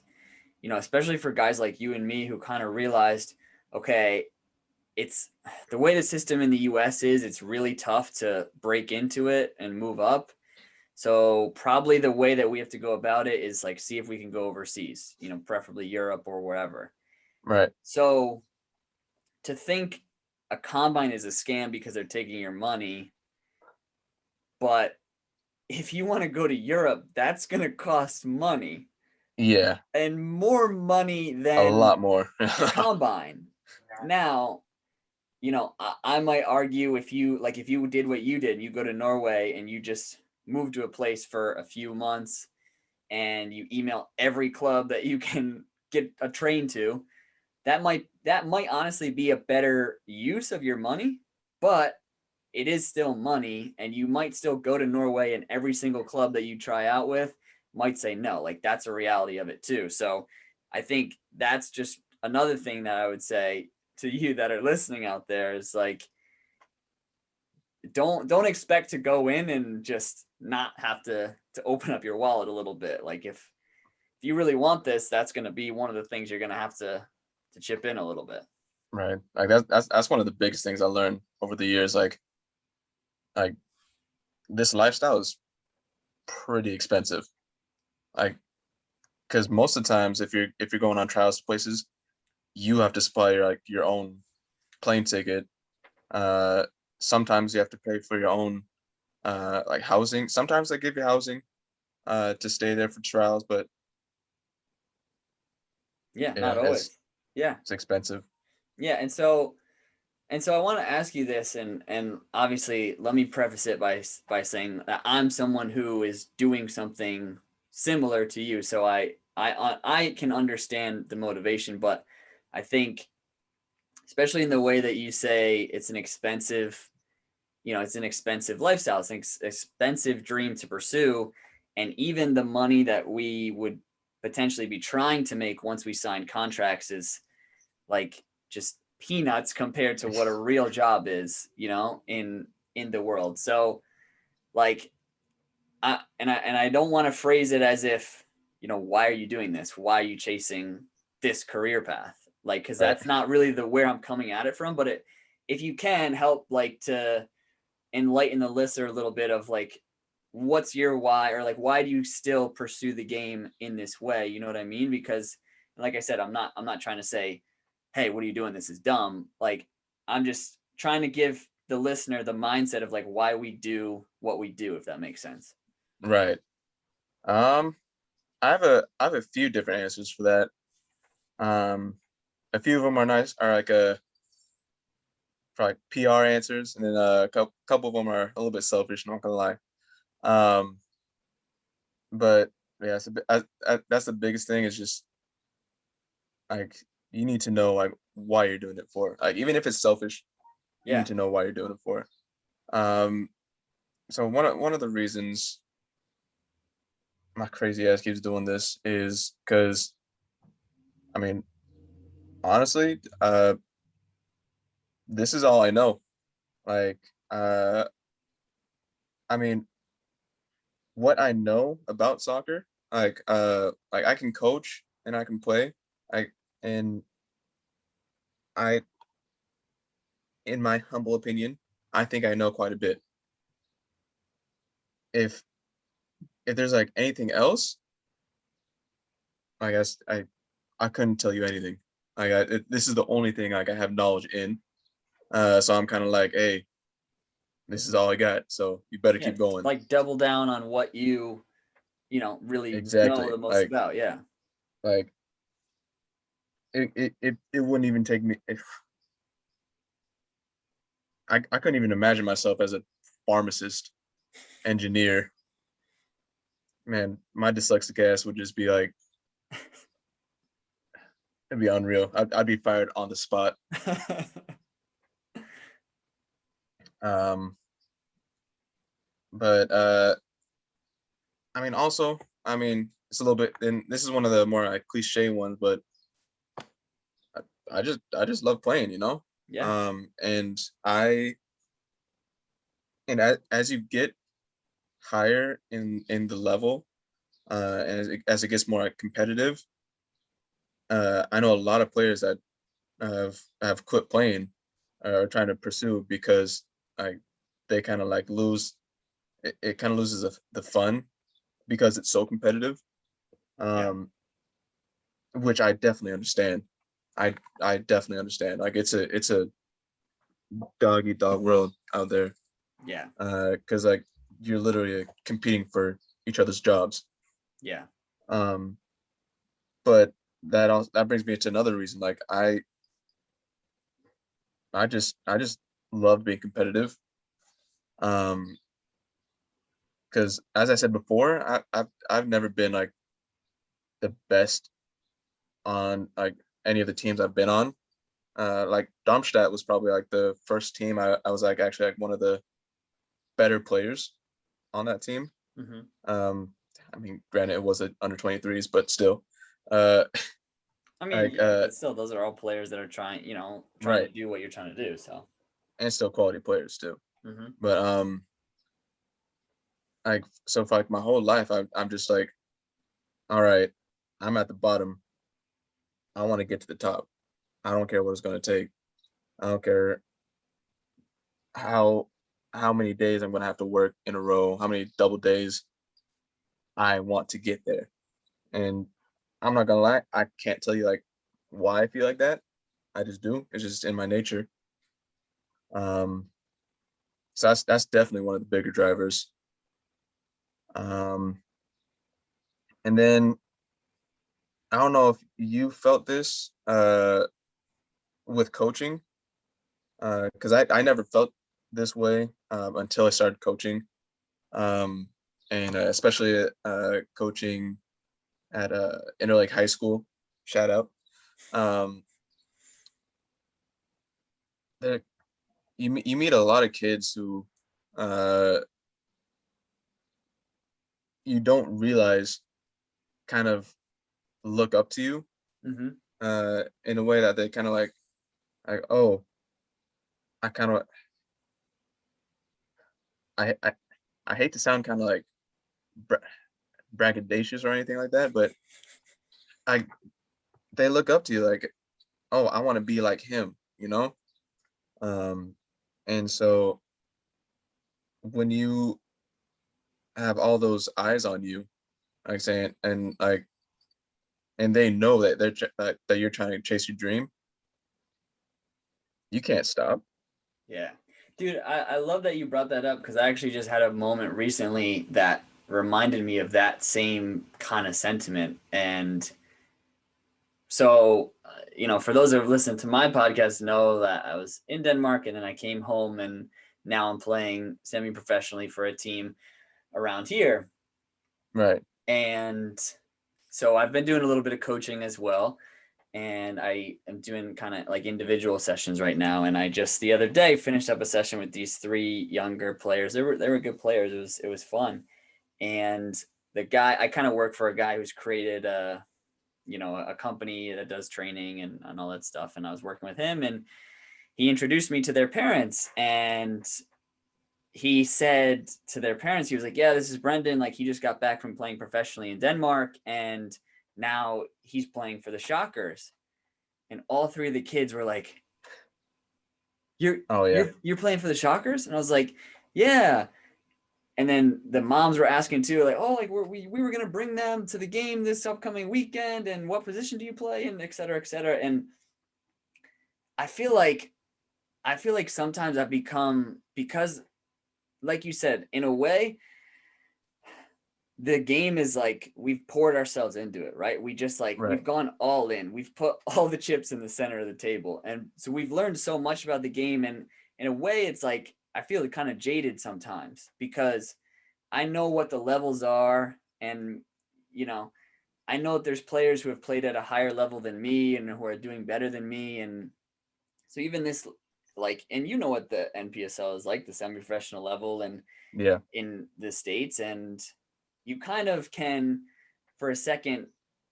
S1: especially for guys like you and me who kind of realized, okay, it's the way the system in the US is, it's really tough to break into it and move up. So probably the way that we have to go about it is like see if we can go overseas, preferably Europe or wherever.
S2: Right.
S1: So to think a combine is a scam because they're taking your money, but if you want to go to Europe, that's going to cost money,
S2: Yeah.
S1: and more money
S2: A
S1: than
S2: lot more.
S1: the combine. Now, I might argue if you did what you did, you go to Norway and you just move to a place for a few months and you email every club that you can get a train to, that might honestly be a better use of your money, but it is still money, and you might still go to Norway and every single club that you try out with might say no. Like that's a reality of it too. So I think that's just another thing that I would say to you that are listening out there is like don't expect to go in and just not have to open up your wallet a little bit. Like if if you really want this, that's going to be one of the things you're going to have to chip in a little bit.
S2: Right. Like that's one of the biggest things I learned over the years. Like this lifestyle is pretty expensive. Like, because most of the times if you're going on trials to places, you have to supply your own plane ticket. Uh, Sometimes you have to pay for your own like housing. Sometimes they give you housing to stay there for trials, but
S1: Yeah,
S2: yeah,
S1: not always. Yeah.
S2: it's expensive.
S1: Yeah, and so I want to ask you this, and obviously let me preface it by saying that I'm someone who is doing something similar to you, so I can understand the motivation, but I think especially in the way that you say it's an expensive, it's an expensive lifestyle, it's an expensive dream to pursue, and even the money that we would potentially be trying to make once we sign contracts is like just peanuts compared to what a real job is, in the world. So like I don't want to phrase it as if, why are you doing this? Why are you chasing this career path? Like, cause
S2: Right.
S1: that's not really the where I'm coming at it from, but if you can help like to enlighten the listener a little bit of like, what's your why, or like, why do you still pursue the game in this way? You know what I mean? Because like I said, I'm not trying to say, hey, what are you doing? This is dumb. Like, I'm just trying to give the listener the mindset of like why we do what we do, if that makes sense.
S2: Right. Um, I have a few different answers for that. Um, a few of them are nice, are like for like PR answers, and then a couple of them are a little bit selfish. Not gonna lie. Um, but yeah, that's the biggest thing is just like you need to know like why you're doing it for. Like even if it's selfish, you
S1: Yeah.
S2: need to know why you're doing it for. Um, so one of the reasons my crazy ass keeps doing this is because I mean honestly, this is all I know. Like uh, I mean what I know about soccer, like I can coach and I can play. I and I in my humble opinion, I think I know quite a bit. If if there's like anything else, I guess I couldn't tell you anything. This is the only thing like I have knowledge in. So I'm kind of like, hey, this is all I got. So you better
S1: Yeah.
S2: keep going.
S1: Like double down on what really know
S2: Exactly.
S1: the most about. Yeah.
S2: Like it wouldn't even take me if I couldn't even imagine myself as a pharmacist, engineer. Man, my dyslexic ass would just be like, it'd be unreal. I'd be fired on the spot. Um, but I mean, also, I mean, it's a little bit, and this is one of the more like cliche ones, but I just love playing, you know.
S1: Yeah.
S2: And as you get higher in the level, and as it gets more like competitive, I know a lot of players that have quit playing or trying to pursue because like they kind of like lose it kind of loses the fun because it's so competitive.
S1: Yeah.
S2: Um, which I definitely understand. I definitely understand. Like it's a dog eat dog world out there.
S1: Yeah.
S2: Because like you're literally competing for each other's jobs.
S1: Yeah.
S2: Um, but that brings me to another reason. Like I just love being competitive. Um, because as I said before, I've never been like the best on like any of the teams I've been on. Like Darmstadt was probably like the first team I was like actually like one of the better players on that team.
S1: Hmm.
S2: Um, I mean, granted it was under 23s, but still, uh,
S1: I mean,
S2: like
S1: yeah, but still, those are all players that are trying to
S2: right,
S1: do what you're trying to do. So.
S2: and still quality players too.
S1: Hmm.
S2: But like so for like my whole life, I'm just like, all right, I'm at the bottom. I want to get to the top. I don't care what it's going to take. I don't care how how many days I'm going to have to work in a row, how many double days. I want to get there. And I'm not gonna lie, I can't tell you like why I feel like that. I just do. It's just in my nature. Um, so that's definitely one of the bigger drivers. Um, and then I don't know if you felt this with coaching, because I never felt this way until I started coaching, um, and especially coaching at Interlake High School. Shout out. Um, the you meet a lot of kids who uh you don't realize kind of look up to you
S1: Mm-hmm.
S2: in a way that they kind of like, oh, I kind of I, I I hate to sound kind of like bra- braggadocious or anything like that, but I they look up to you like, oh, I want to be like him, you know. um and so when you have all those eyes on you, like saying, and like, and they know that that you're trying to chase your dream, you can't stop.
S1: Yeah. Dude, I love that you brought that up because I actually just had a moment recently that reminded me of that same kind of sentiment. And so, for those who have listened to my podcast, know that I was in Denmark and then I came home and now I'm playing semi professionally for a team around here.
S2: Right.
S1: And so I've been doing a little bit of coaching as well. And I am doing kind of like individual sessions right now. And I just the other day finished up a session with these three younger players. They were good players. It was fun. And the guy I kind of work for a guy who's created a company that does training and all that stuff. And I was working with him and he introduced me to their parents and he said to their parents, he was like, yeah, this is Brendan. Like he just got back from playing professionally in Denmark and now he's playing for the Shockers. And all three of the kids were like, you're
S2: Oh yeah.
S1: you're playing for the Shockers? And I was like, yeah. And then the moms were asking too, like, oh, like we were gonna bring them to the game this upcoming weekend, and what position do you play, and et cetera, et cetera. And I feel like sometimes I've become because, like you said, in a way, the game is like we've poured ourselves into it, right? We just like
S2: Right.
S1: we've gone all in. We've put all the chips in the center of the table. And so we've learned so much about the game. And in a way, it's like I feel kind of jaded sometimes because I know what the levels are. And, you know, I know that there's players who have played at a higher level than me and who are doing better than me. And so even this, like, and you know what the NPSL is like, the semi-professional level, and
S2: Yeah.
S1: in the States. And you kind of can for a second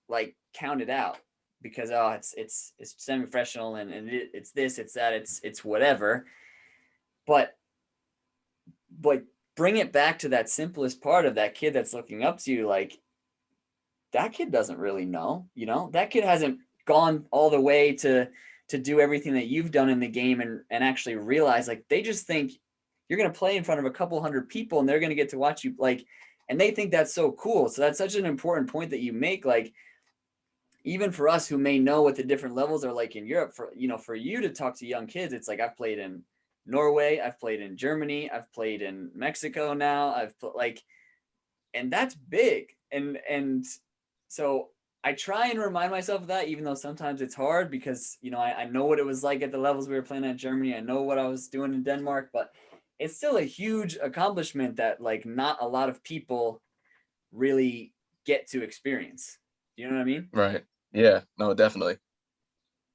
S1: like count it out because it's semi-professional and it's this, it's that, it's whatever. But like bring it back to that simplest part of that kid that's looking up to you, like that kid doesn't really know, that kid hasn't gone all the way to do everything that you've done in the game and actually realize, like, they just think you're going to play in front of a couple hundred people and they're going to get to watch you, like, and they think that's so cool. So that's such an important point that you make. Like, even for us who may know what the different levels are like in Europe, for you to talk to young kids, it's like I've played in Norway, I've played in Germany, I've played in Mexico now, like, and that's big. And so I try and remind myself of that, even though sometimes it's hard because I know what it was like at the levels we were playing at Germany. I know what I was doing in Denmark, but it's still a huge accomplishment that like not a lot of people really get to experience. Do you know what I mean?
S2: Right. Yeah. No, definitely.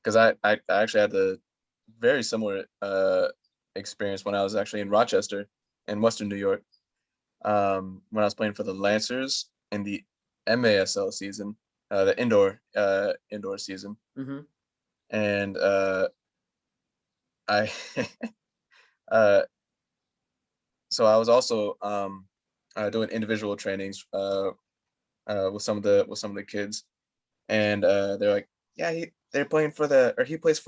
S2: Because I actually had the very similar experience when I was actually in Rochester in Western New York. When I was playing for the Lancers in the MASL season, the indoor season.
S1: Mm-hmm.
S2: And I uh so I was also doing individual trainings with some of the kids. and they're like, yeah, he plays for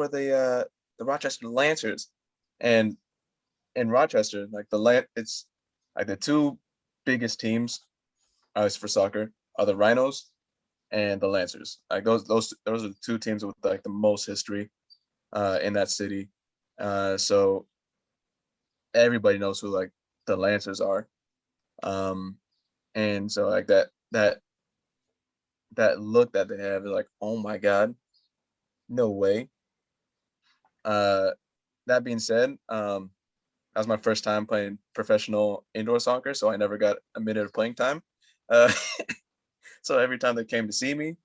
S2: the Rochester Lancers, and in Rochester, like it's like the two biggest teams, for soccer, are the Rhinos and the Lancers. Like those are the two teams with like the most history in that city. So everybody knows who like the Lancers are. Um, and so like that look that they have is like, oh my God, no way. Uh, that being said, that was my first time playing professional indoor soccer, so I never got a minute of playing time. Uh, so every time they came to see me,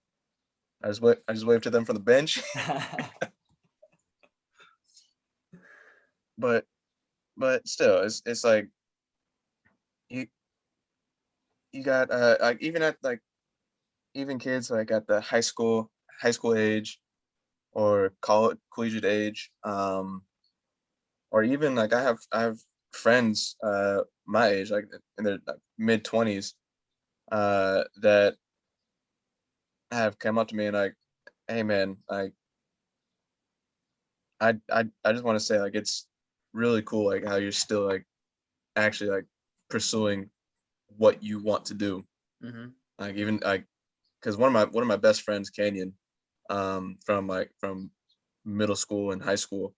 S2: I just waved to them from the bench. but but still, it's like you you got like even at like even kids like at the high school age or college collegiate age, or even like I have friends my age, like in their like, mid 20s, that have come up to me and like, hey man, like I just want to say like it's really cool like how you're still like actually like pursuing what you want to do.
S1: Hmm.
S2: Like even like because one of my best friends, Canyon, from middle school and high school,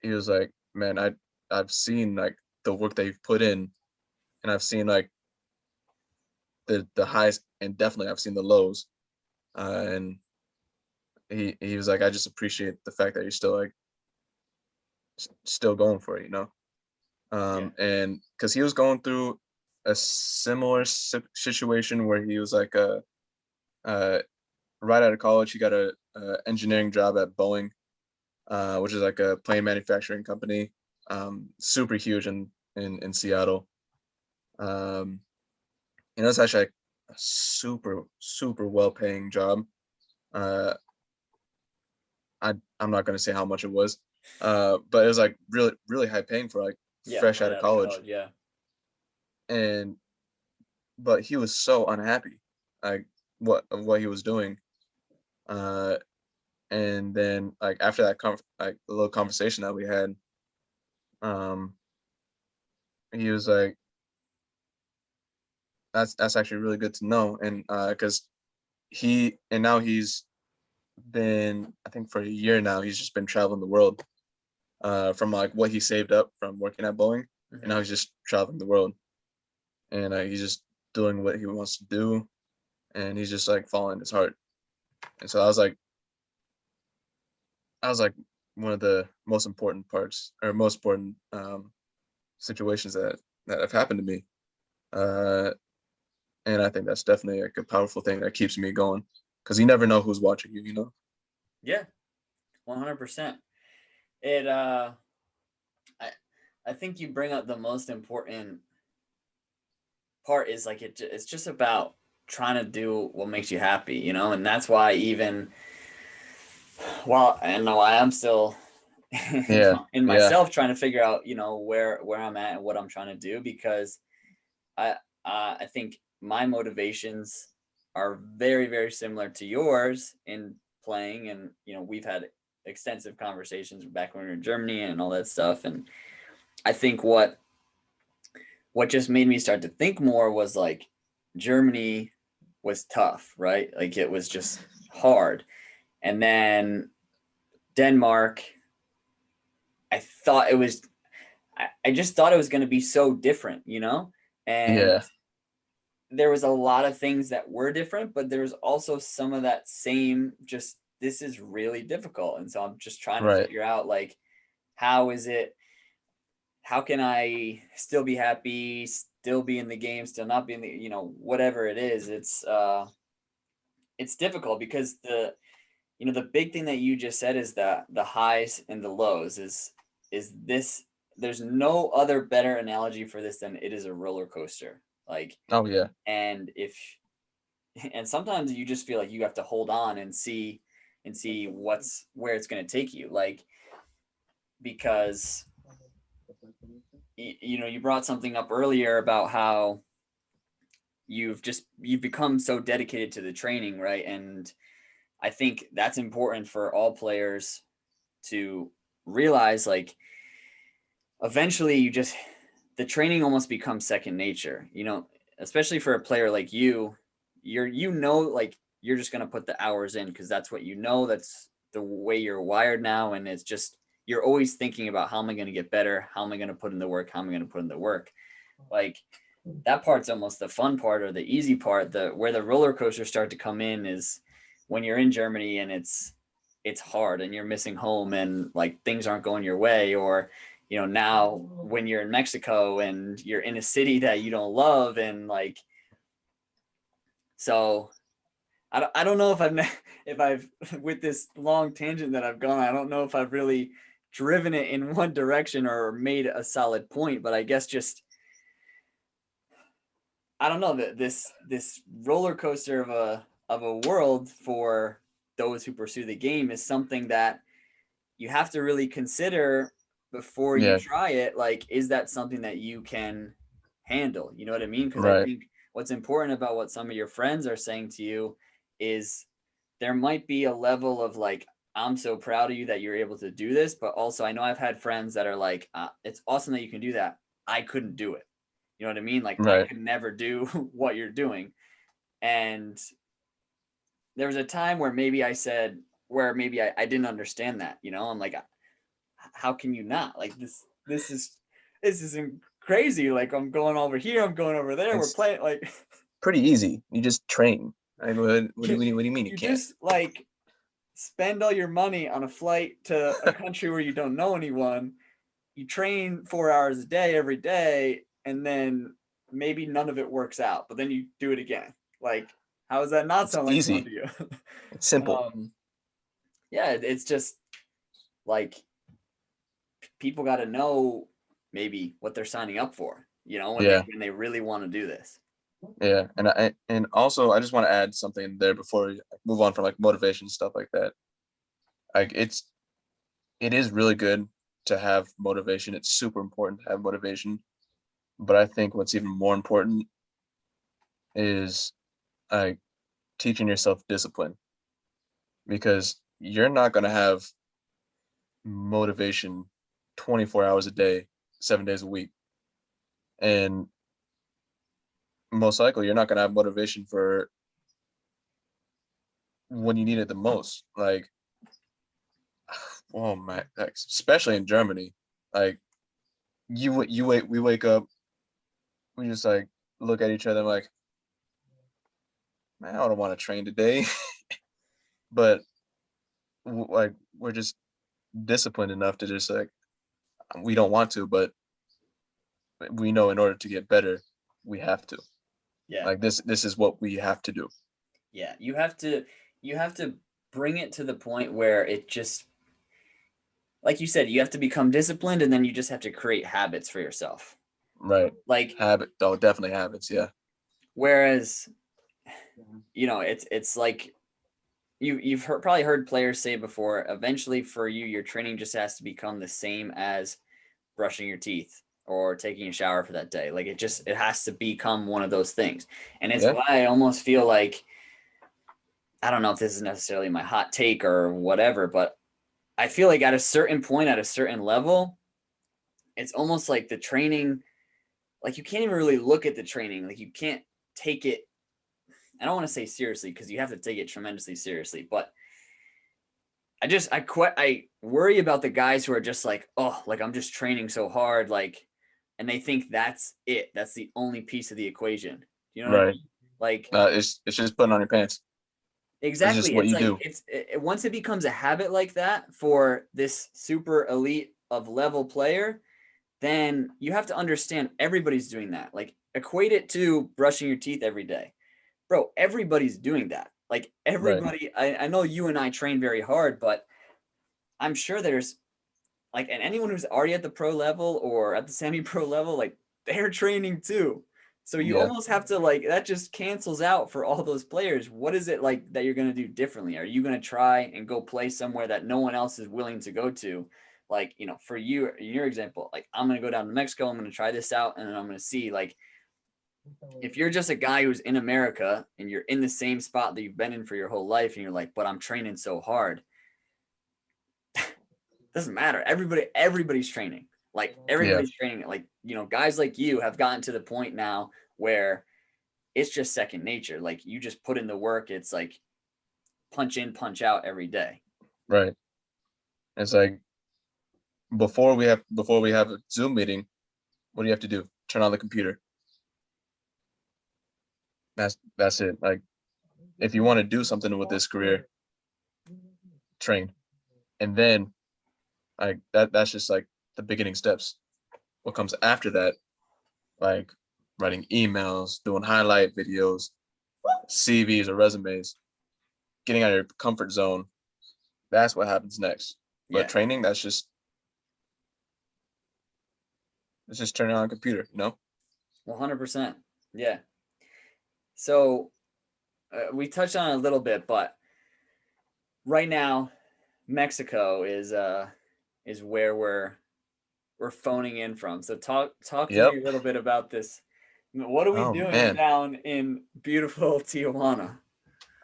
S2: he was like, man, I've seen like the work that you've put in, and I've seen like the highs, and definitely I've seen the lows. And he was like, I just appreciate the fact that you're still like still going for it, you know.
S1: Yeah.
S2: And because he was going through a similar situation where he was like uh right out of college, he got a engineering job at Boeing, which is like a plane manufacturing company, super huge in Seattle. Um, it's actually like a super well paying job. Uh, I'm not gonna say how much it was, but it was like really high paying for like
S1: Yeah,
S2: fresh
S1: right
S2: out of
S1: out of
S2: college.
S1: college. Yeah.
S2: And but he was so unhappy, like what he was doing. Uh, and then like after that like the little conversation that we had, um, he was like, that's actually really good to know, and because now he's been, I think for a year now, he's just been traveling the world, from like what he saved up from working at Boeing, and now
S1: Hmm.
S2: he's just traveling the world, and he's just doing what he wants to do, and he's just like following his heart. And so I was like one of the most important parts or most important situations that have happened to me. Uh, and I think that's definitely like a powerful thing that keeps me going because you never know who's watching you, you know?
S1: Yeah, 100%. It I I think you bring up the most important part is like it's just about trying to do what makes you happy, you know? And that's why even well, I know why I'm still
S2: Yeah,
S1: in
S2: yeah,
S1: myself trying to figure out, you know, where I'm at and what I'm trying to do because I I think my motivations are very similar to yours in playing, and you know we've had extensive conversations back when we were in Germany and all that stuff. And I think what just made me start to think more was like Germany was tough, right? Like it was just hard, and then Denmark. I thought it was. I just thought it was going to be so different, you know, and
S2: yeah,
S1: there was a lot of things that were different, but there was also some of that same just this is really difficult. And so I'm just trying to
S2: right.
S1: figure out like how is it how can I still be happy, still be in the game, still not be in the you know, whatever it is. It's difficult because the you know the big thing that you just said is that the highs and the lows is this there's no other better analogy for this than it is a roller coaster. Like
S2: Oh yeah,
S1: and if and sometimes you just feel like you have to hold on and see what's where it's going to take you like because you know you brought something up earlier about how you've become so dedicated to the training, right? And I think that's important for all players to realize, like, eventually the training almost becomes second nature, especially for a player like you. Like, you're just going to put the hours in because that's what that's the way you're wired now. And it's just, you're always thinking about, how am I going to get better? How am I going to put in the work? How am I going to put in the work? Like, that part's almost the fun part, or the easy part. Where the roller coasters start to come in is when you're in Germany and it's hard and you're missing home and like things aren't going your way, or now when you're in Mexico and you're in a city that you don't love, and like, so I don't know if I've with this long tangent that I've gone, I don't know if I've really driven it in one direction or made a solid point, but I guess just, I don't know, that this roller coaster of a world for those who pursue the game is something that you have to really consider before you
S2: Yeah.
S1: try it. Like, is that something that you can handle? You know what I mean? Because I
S2: Right.
S1: think what's important about what some of your friends are saying to you is there might be a level of like, I'm so proud of you that you're able to do this, but also I know I've had friends that are like, it's awesome that you can do that. I couldn't do it. You know what I mean? Like, I
S2: Right.
S1: could never do what you're doing. And there was a time where maybe I said, where maybe I didn't understand that, I'm like, how can you not? Like, this is crazy. Like, I'm going over here, I'm going over there, we're
S2: It's
S1: playing, like,
S2: pretty easy. You just train. Like, what do you mean you
S1: you
S2: can't?
S1: just like spend all your money on a flight to a country where you don't know anyone. You train 4 hours a day every day, and then maybe none of it works out, but then you do it again. Like, how does that not
S2: It's
S1: sound like fun
S2: easy.
S1: to you?
S2: It's simple.
S1: Yeah, it's just like, people got to know maybe what they're signing up for, when
S2: Yeah.
S1: they really want to do this.
S2: Yeah. And also I just want to add something there before we move on from like motivation and stuff like that. Like it is really good to have motivation. It's super important to have motivation. But I think what's even more important is like teaching yourself discipline, because you're not going to have motivation 24 hours a day, 7 days a week. And most likely you're not going to have motivation for when you need it the most. Like, oh my, like, especially in Germany, like we wake up, we just like look at each other like, man, I don't want to train today. But like we're just disciplined enough to just like, we don't want to, but we know in order to get better, we have to.
S1: Yeah.
S2: Like this is what we have to do.
S1: Yeah. You have to bring it to the point where it just, like you said, you have to become disciplined, and then you just have to create habits for yourself.
S2: Right.
S1: Like,
S2: Habit. Oh, definitely habits. Yeah.
S1: whereas, it's like, probably heard players say before, eventually for you, your training just has to become the same as brushing your teeth or taking a shower for that day. Like, it has to become one of those things. And it's
S2: Yeah.
S1: why I almost feel like, I don't know if this is necessarily my hot take or whatever, but I feel like at a certain point, at a certain level, it's almost like the training, like, you can't even really look at the training. Like, you can't take it, I don't want to say seriously, because you have to take it tremendously seriously, but I worry about the guys who are just like, oh, like, I'm just training so hard, like, and they think that's it. That's the only piece of the equation. You know what I
S2: Right.
S1: mean? Like,
S2: It's just putting on your pants. It's just
S1: exactly.
S2: what
S1: It's
S2: you
S1: like,
S2: do.
S1: once it becomes a habit like that for this super elite of level player, then you have to understand everybody's doing that. Like, equate it to brushing your teeth every day. Bro, everybody's doing that. Like,
S2: Right.
S1: everybody, I know you and I train very hard, but I'm sure there's like, and anyone who's already at the pro level or at the semi-pro level, like, they're training too. So you
S2: Yeah.
S1: almost have to, like, that just cancels out for all those players. What is it like that you're going to do differently? Are you going to try and go play somewhere that no one else is willing to go to? Like, for you, in your example, like, I'm going to go down to Mexico, I'm going to try this out, and then I'm going to see, like, if you're just a guy who's in America and you're in the same spot that you've been in for your whole life and you're like, but I'm training so hard, doesn't matter. Everybody's training. Like
S2: Yeah,
S1: everybody's training. Like, guys like you have gotten to the point now where it's just second nature. Like you just put in the work. It's like punch in, punch out every day.
S2: right. It's like before we have a Zoom meeting, what do you have to do? Turn on the computer. That's it. Like if you want to do something with this career, train. And then like that's just like the beginning steps. What comes after that, like writing emails, doing highlight videos, CVs or resumes, getting out of your comfort zone. That's what happens next. But
S1: Yeah.
S2: training, it's just turning on a computer,
S1: 100%. Yeah. So we touched on it a little bit, but right now, Mexico is where we're phoning in from. So talk to
S2: Yep.
S1: me a little bit about this. What are we
S2: Oh
S1: doing
S2: man.
S1: down in beautiful Tijuana?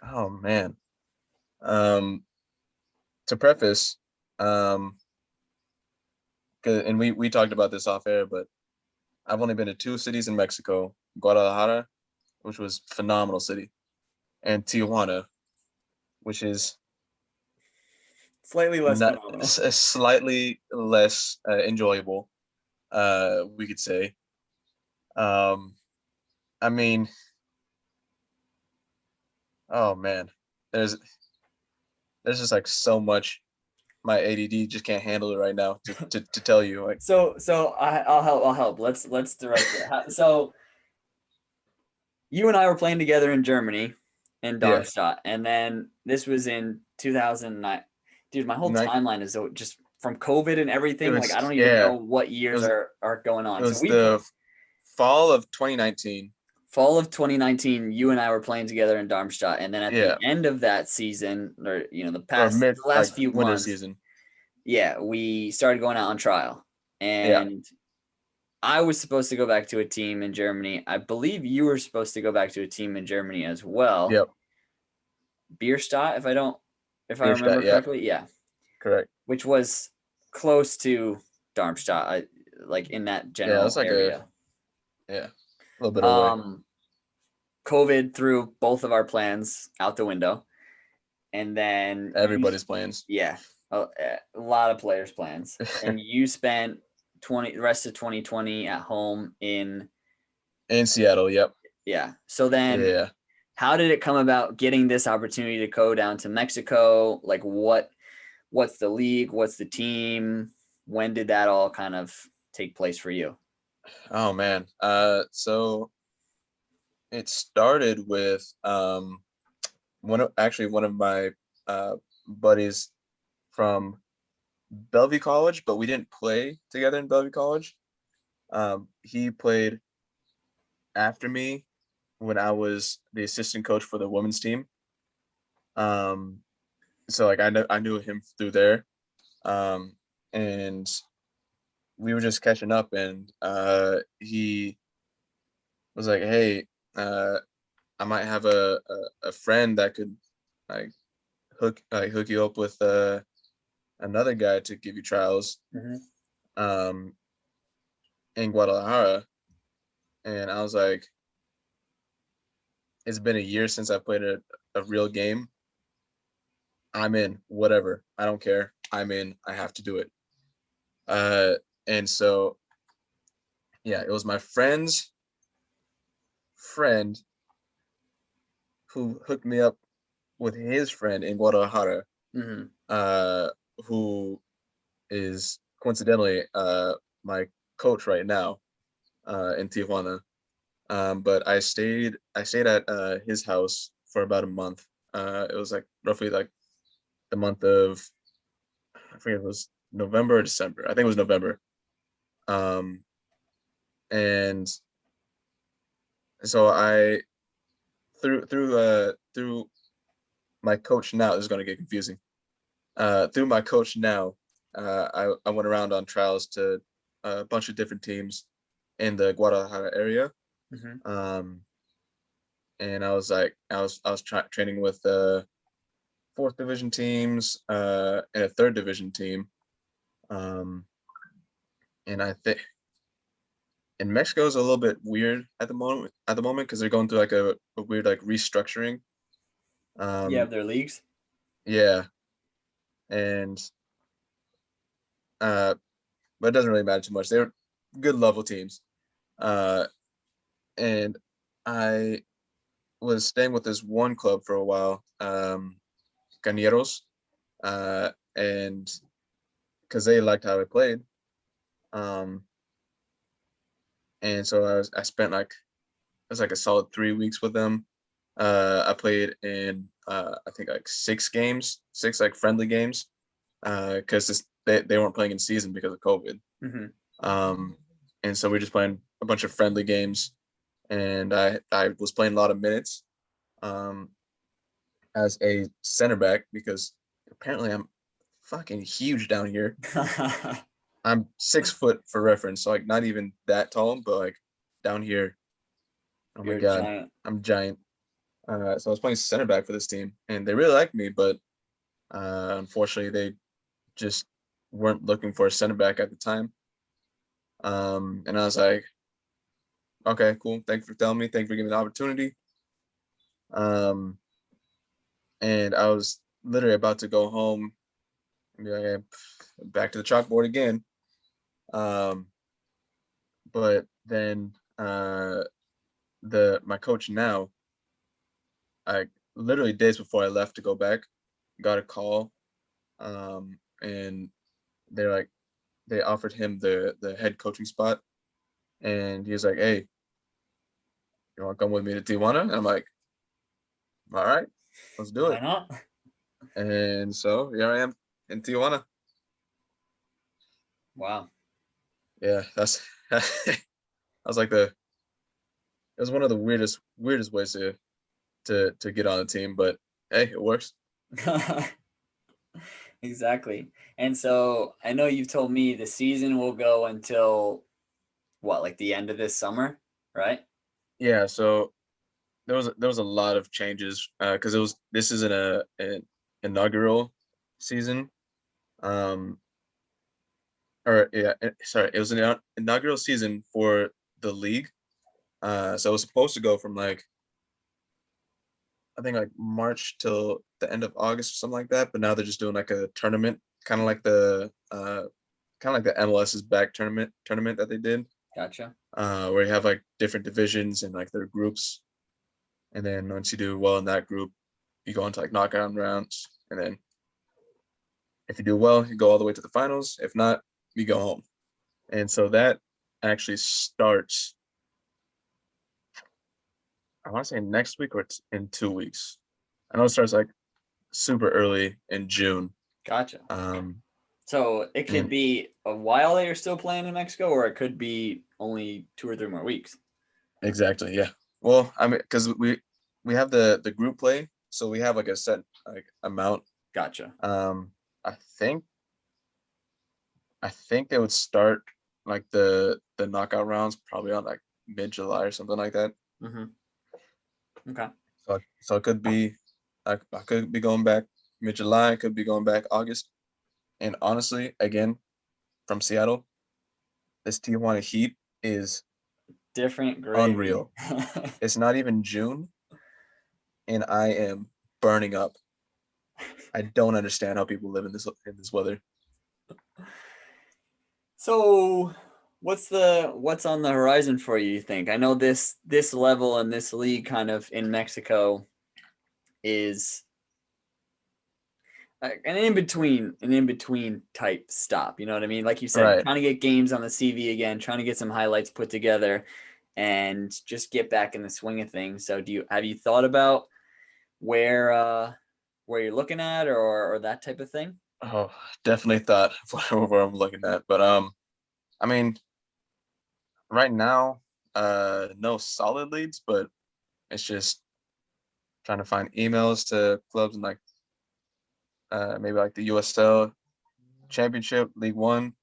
S2: Oh man. Um, to preface, um, and we talked about this off air, but I've only been to two cities in Mexico: Guadalajara, which was phenomenal city, and Tijuana, which is
S1: Slightly less
S2: not
S1: phenomenal.
S2: slightly less enjoyable. We could say. Um, I mean, oh man, there's there's just like so much my ADD just can't handle it right now to tell you. Like,
S1: I'll help. I'll help. Let's direct it. So you and I were playing together in Germany in
S2: yeah,
S1: Darmstadt, and then this was in 2009. Dude, my whole
S2: night
S1: timeline is so just from COVID and
S2: it
S1: everything. Like I
S2: was
S1: don't even know
S2: yeah,
S1: what
S2: it
S1: years
S2: was
S1: are going
S2: it
S1: on. So
S2: was
S1: we
S2: the fall of 2019.
S1: fall of 2019, you and I were playing together in Darmstadt, and then at the
S2: Yeah,
S1: end of that season, or
S2: or mid
S1: the last
S2: like
S1: few
S2: winter
S1: months,
S2: season.
S1: yeah, we started going out on trial,
S2: Yeah,
S1: and I was supposed to go back to a team in Germany. I believe you were supposed to go back to a team in Germany as well.
S2: yep,
S1: Bierstadt, if I
S2: Bierstadt.
S1: remember
S2: Yeah,
S1: correctly, yeah,
S2: correct.
S1: which was close to Darmstadt, like in that
S2: Yeah,
S1: general
S2: it's like
S1: area.
S2: a little bit away.
S1: Um, COVID threw both of our plans out the window, and then
S2: Everybody's plans.
S1: yeah, a lot of players' plans, and you spent the rest of 2020 at home in
S2: In Seattle. Yep.
S1: yeah. So then
S2: Yeah.
S1: how did it come about getting this opportunity to go down to Mexico? Like what's the league? What's the team? When did that all kind of take place for you?
S2: Oh man. So it started with one of my buddies from Bellevue College, but we didn't play together in Bellevue College. He played after me when I was the assistant coach for the women's team. Um, so like I knew him through there. And we were just catching up, and he was like, "Hey, uh, I might have a friend that could like hook you up with another guy to give you trials
S1: Mm-hmm.
S2: um, in Guadalajara." And I was like, "It's been a year since I played a real game. I'm in. Whatever. I don't care. I'm in. I have to do it." Uh, and so yeah, it was my friend's friend who hooked me up with his friend in Guadalajara,
S1: Mm-hmm.
S2: uh, who is coincidentally my coach right now in Tijuana. But I stayed at his house for about a month. It was like roughly like the month of I forget if it was November or December. I think it was November. Um, and so I through my coach now. This is going to get confusing. Through my coach now, I went around on trials to a bunch of different teams in the Guadalajara area.
S1: Hmm.
S2: Um, and I was training with fourth division teams and a third division team. Um, and I think in Mexico is a little bit weird at the moment because they're going through like a weird like restructuring.
S1: You have
S2: Um,
S1: their leagues.
S2: yeah, and uh, but it doesn't really matter too much. They're good level teams. Uh, and I was staying with this one club for a while, Cañeros, and because they liked how I played. Um, and so I spent like it was like a solid 3 weeks with them. I played in I think like 6 games, 6 like friendly games, because they weren't playing in season because of COVID.
S1: Hmm.
S2: Um, and so we are just playing a bunch of friendly games, and I was playing a lot of minutes um, as a center back because apparently I'm fucking huge down here. I'm 6 foot for reference, so like not even that tall, but like down here, oh my
S1: You're a
S2: god,
S1: giant.
S2: I'm giant. So I was playing center back for this team, and they really liked me, but unfortunately, they just weren't looking for a center back at the time. And I was like, okay, cool. Thank you for telling me. Thank you for giving me the opportunity. Um, and I was literally about to go home and be like, hey, back to the chalkboard again. Um, but then my coach now, I literally days before I left to go back, got a call, and they're like, they offered him the head coaching spot, and he was like, "Hey, you want to come with me to Tijuana?" And I'm like, "All right, let's do
S1: Why
S2: it."
S1: not?
S2: And so here I am in Tijuana.
S1: Wow.
S2: Yeah, that's that was like it was one of the weirdest ways to get on the team, but hey, it works.
S1: Exactly. And so I know you've told me the season will go until what, like the end of this summer, right?
S2: Yeah, so there was a lot of changes because this is an inaugural season. Um, or yeah, sorry, it was an inaugural season for the league. So it was supposed to go from like I think like March till the end of August or something like that. But now they're just doing like a tournament, kind of like the MLS's back tournament that they did,
S1: Gotcha.
S2: where you have like different divisions and like their groups, and then once you do well in that group, you go into like knockout rounds, and then if you do well, you go all the way to the finals. If not, you go home. And so that actually starts. I want to say next week or in 2 weeks. I know it starts like super early in June.
S1: Gotcha.
S2: Um,
S1: So it could
S2: and
S1: be a while that you're still playing in Mexico, or it could be only 2 or 3 more weeks.
S2: exactly, yeah. Well, I mean, because we have the group play, so we have like a set like amount.
S1: Gotcha.
S2: Um, I think I think they would start like the knockout rounds probably on like mid-July or something like that.
S1: Mm-hmm. Okay.
S2: So it could be I could be going back mid-July, I could be going back August. And honestly, again, from Seattle, this Tijuana heat is
S1: Different gravy.
S2: unreal. It's not even June, and I am burning up. I don't understand how people live in this weather.
S1: So what's on the horizon for you, you think? I know this level and this league kind of in Mexico is an in between type stop. You know what I mean? Like you said,
S2: Right.
S1: trying to get games on the CV again, trying to get some highlights put together, and just get back in the swing of things. So have you thought about where where you're looking at or that type of thing?
S2: Oh, definitely thought where I'm looking at. But I mean, right now, no solid leads, but it's just trying to find emails to clubs in like maybe like the USL Championship, League One,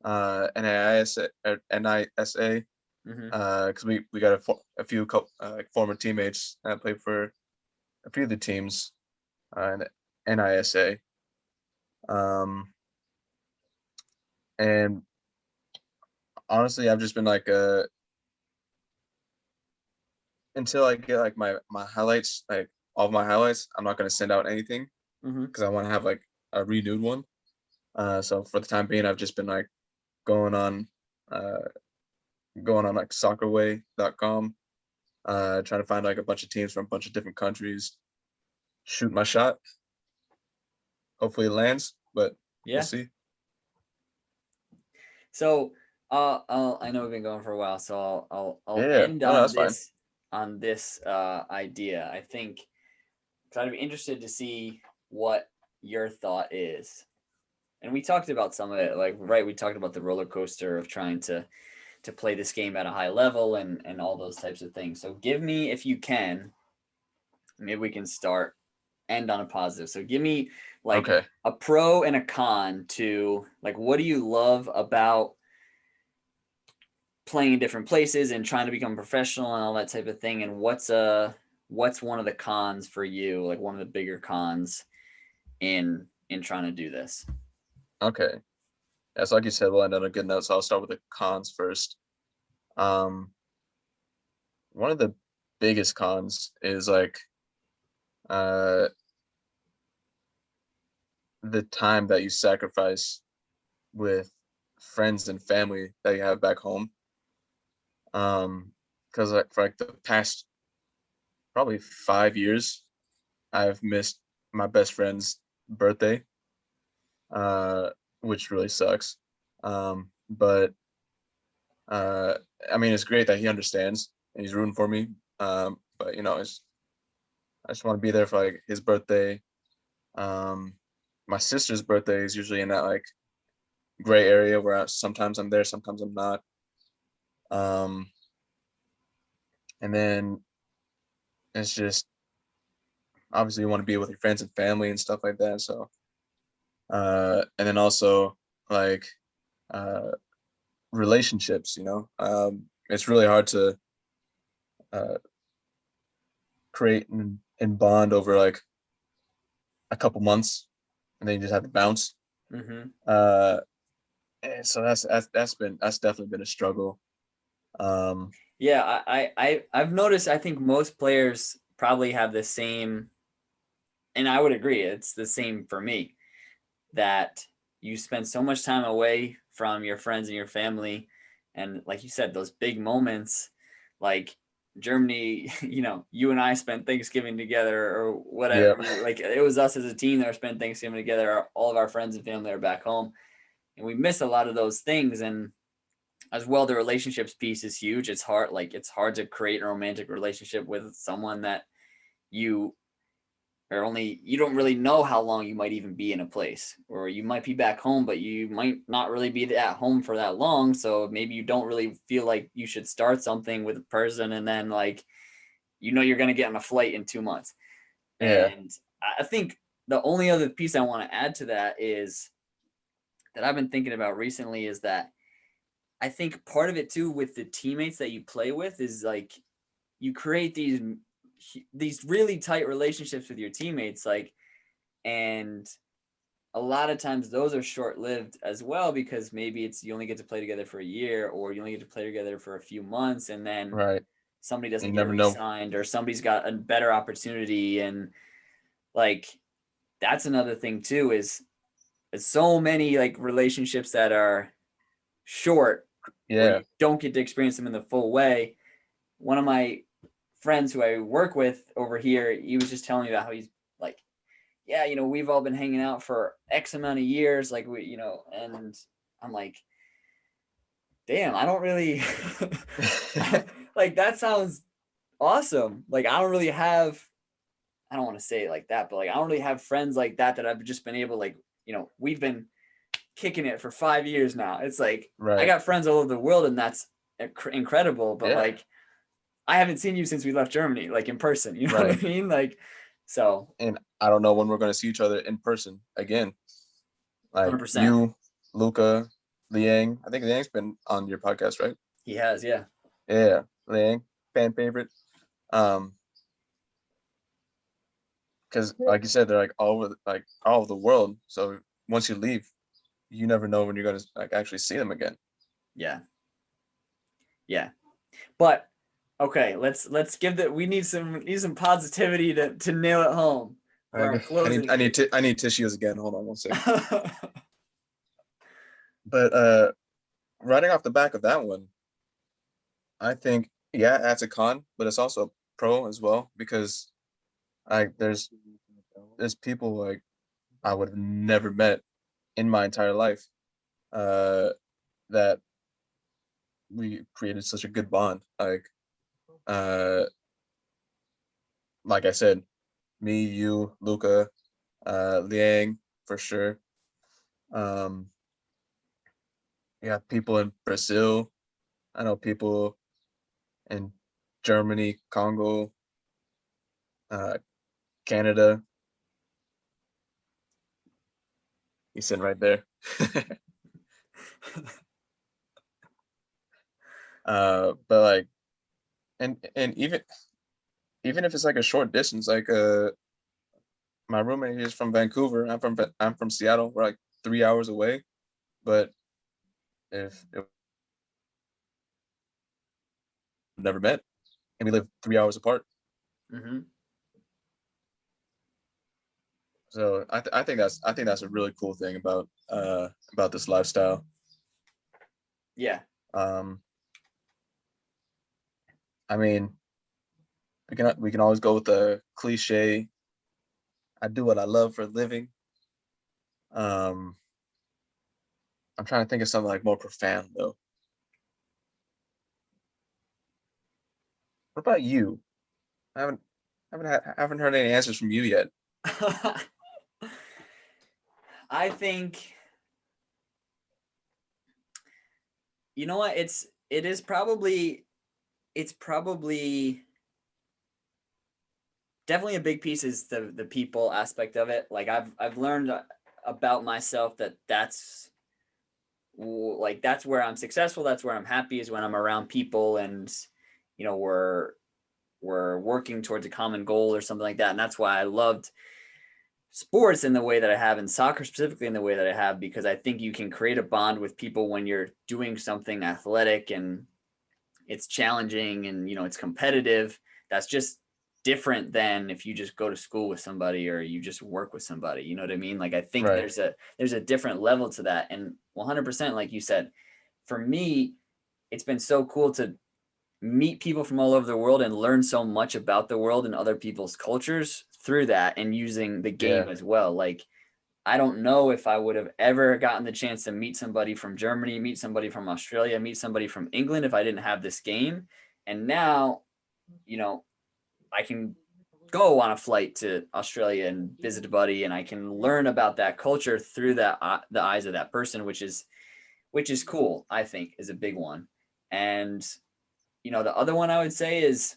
S2: NAIS or NISA.
S1: Mm-hmm.
S2: Because we got a few like former teammates that played for a few of the teams in NISA. And honestly, I've just been like until I get like my highlights, like all of my highlights, I'm not gonna send out anything
S1: Mm-hmm.
S2: because I want to have like a renewed one. So for the time being, I've just been like going on uh going on like soccerway.com, trying to find like a bunch of teams from a bunch of different countries, shoot my shot. Hopefully it lands, but we'll
S1: Yeah.
S2: see.
S1: So, I know we've been going for a while, so I'll
S2: Yeah,
S1: end
S2: no,
S1: on
S2: that's fine.
S1: this idea. I think, because I'd be interested to see what your thought is. And we talked about some of it, like right. We talked about the roller coaster of trying to play this game at a high level and all those types of things. So give me, if you can, maybe we can start end on a positive. So give me like
S2: Okay.
S1: a pro and a con to like what do you love about playing in different places and trying to become professional and all that type of thing, and what's one of the cons for you, like one of the bigger cons in trying to do this.
S2: Okay. Yeah, so like you said, we'll end on a good note. So I'll start with the cons first. Um, One of the biggest cons is like uh the time that you sacrifice with friends and family that you have back home. Because like for like the past probably 5 years, I've missed my best friend's birthday, uh, which really sucks. But uh, I mean, it's great that he understands and he's rooting for me. But I just want to be there for like his birthday. Um, my sister's birthday is usually in that like gray area where sometimes I'm there, sometimes I'm not. Um, and then it's just obviously you want to be with your friends and family and stuff like that. So, and then also like uh, relationships, it's really hard to uh, create and bond over like a couple months, and then you just have to bounce.
S1: Mm-hmm.
S2: Uh, and so that's definitely been a struggle. Um,
S1: Yeah, I've noticed. I think most players probably have the same, and I would agree. It's the same for me that you spend so much time away from your friends and your family, and like you said, those big moments, like Germany. You and I spent Thanksgiving together, or
S2: yeah,
S1: whatever. Like it was us as a team that spent Thanksgiving together. All of our friends and family are back home, and we miss a lot of those things. And as well, the relationships piece is huge. It's hard to create a romantic relationship with someone that you you don't really know how long you might even be in a place, or you might be back home but you might not really be at home for that long, so maybe you don't really feel like you should start something with a person, and then like you're going to get on a flight in 2 months.
S2: yeah,
S1: And I think the only other piece I want to add to that is that I've been thinking about recently is that I think part of it too with the teammates that you play with is like you create these really tight relationships with your teammates, like, and a lot of times those are short-lived as well, because maybe it's you only get to play together for a year, or you only get to play together for a few months, and then
S2: right.
S1: somebody
S2: You
S1: doesn't get
S2: never know.
S1: re-signed, or somebody's got a better opportunity. And like that's another thing too, is so many like relationships that are short, where
S2: Yeah,
S1: you don't get to experience them in the full way. One of my friends who I work with over here, he was just telling me about how he's like, yeah, we've all been hanging out for X amount of years, like and I'm like, damn, I don't really like that sounds awesome. Like I don't want to say it like that, but like I don't really have friends like that I've just been able, like, we've been kicking it for 5 years now. It's like I
S2: right.
S1: got friends all over the world, and that's incredible, but
S2: Yeah,
S1: like I haven't seen you since we left Germany, like in person. You know what
S2: right.
S1: I mean? Like, so
S2: And I don't know when we're going to see each other in person again. Like
S1: 100%.
S2: you, Luca, Liang. I think Liang's been on your podcast, right?
S1: He has, yeah.
S2: Yeah, Liang, fan favorite. Um, because like you said, they're like all over like all over the world. So once you leave, you never know when you're gonna like actually see them again.
S1: Yeah. Yeah. But okay, let's give that we need some positivity to nail it home for our
S2: Okay.
S1: closing
S2: I need tissues again. Hold on one second.
S1: here.
S2: But riding off the back of that one, I think yeah, that's a con, but it's also a pro as well because like there's people like I would have never met in my entire life uh that we created such a good bond. Uh like I said, me, you, Luca, Liang for sure. Um yeah, people in Brazil. I know people in Germany, Congo, uh Canada. He's sitting right there. But like and even if it's like a short distance, like my roommate is from Vancouver. I'm from Seattle. We're like 3 hours away. But if never met and we live 3 hours apart.
S1: Hmm.
S2: So I think that's a really cool thing about this lifestyle.
S1: Yeah.
S2: Um, I mean, we can always go with the cliche. I do what I love for a living. Um, I'm trying to think of something like more profound though. What about you? I haven't heard any answers from you yet.
S1: I think you know what it's probably definitely a big piece is the people aspect of it. Like I've learned about myself that that's where I'm successful, that's where I'm happy is when I'm around people and we're working towards a common goal or something like that. And that's why I loved sports in the way that I have and soccer specifically in the way that I have, because I think you can create a bond with people when you're doing something athletic and it's challenging and it's competitive. That's just different than if you just go to school with somebody or you just work with somebody. You know what I mean? Like I think
S2: Right.
S1: there's a different level to that. And 100%, like you said, for me, it's been so cool to meet people from all over the world and learn so much about the world and other people's cultures through that and using the game
S2: Yeah.
S1: as well. Like I don't know if I would have ever gotten the chance to meet somebody from Germany, meet somebody from Australia, meet somebody from England if I didn't have this game. And now, you know, I can go on a flight to Australia and visit a buddy, and I can learn about that culture through the eyes of that person, which is cool. I think is a big one. And the other one I would say is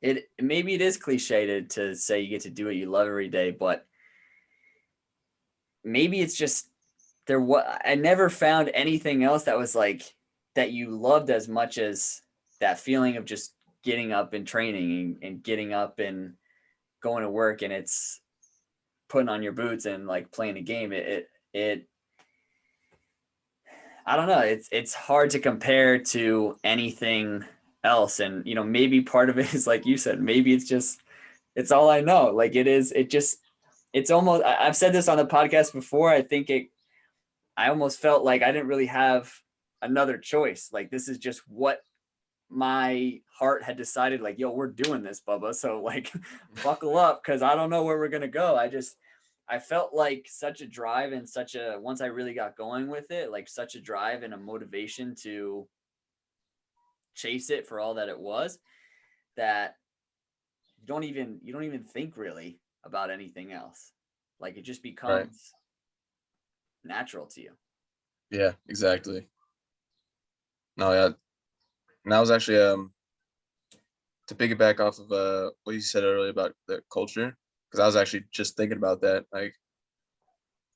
S1: it maybe it is cliche to say you get to do what you love every day, but maybe it's just what I never found anything else that was like that you loved as much as that feeling of just getting up and training and getting up and going to work and it's putting on your boots and like playing a game. It I don't know. It's hard to compare to anything else. And maybe part of it is like you said, maybe it's all I know. Like it's almost I've said this on the podcast before. I almost felt like I didn't really have another choice. Like this is just what my heart had decided, like, yo, we're doing this, Bubba. So like buckle up because I don't know where we're gonna go. I felt like such a drive and once I really got going with it, like such a drive and a motivation to chase it for all that it was, that you don't even think really about anything else. Like it just
S2: Right.
S1: becomes natural to you.
S2: Yeah, exactly. No, yeah. And I was actually to piggyback off of what you said earlier about the culture, because I was actually just thinking about that. Like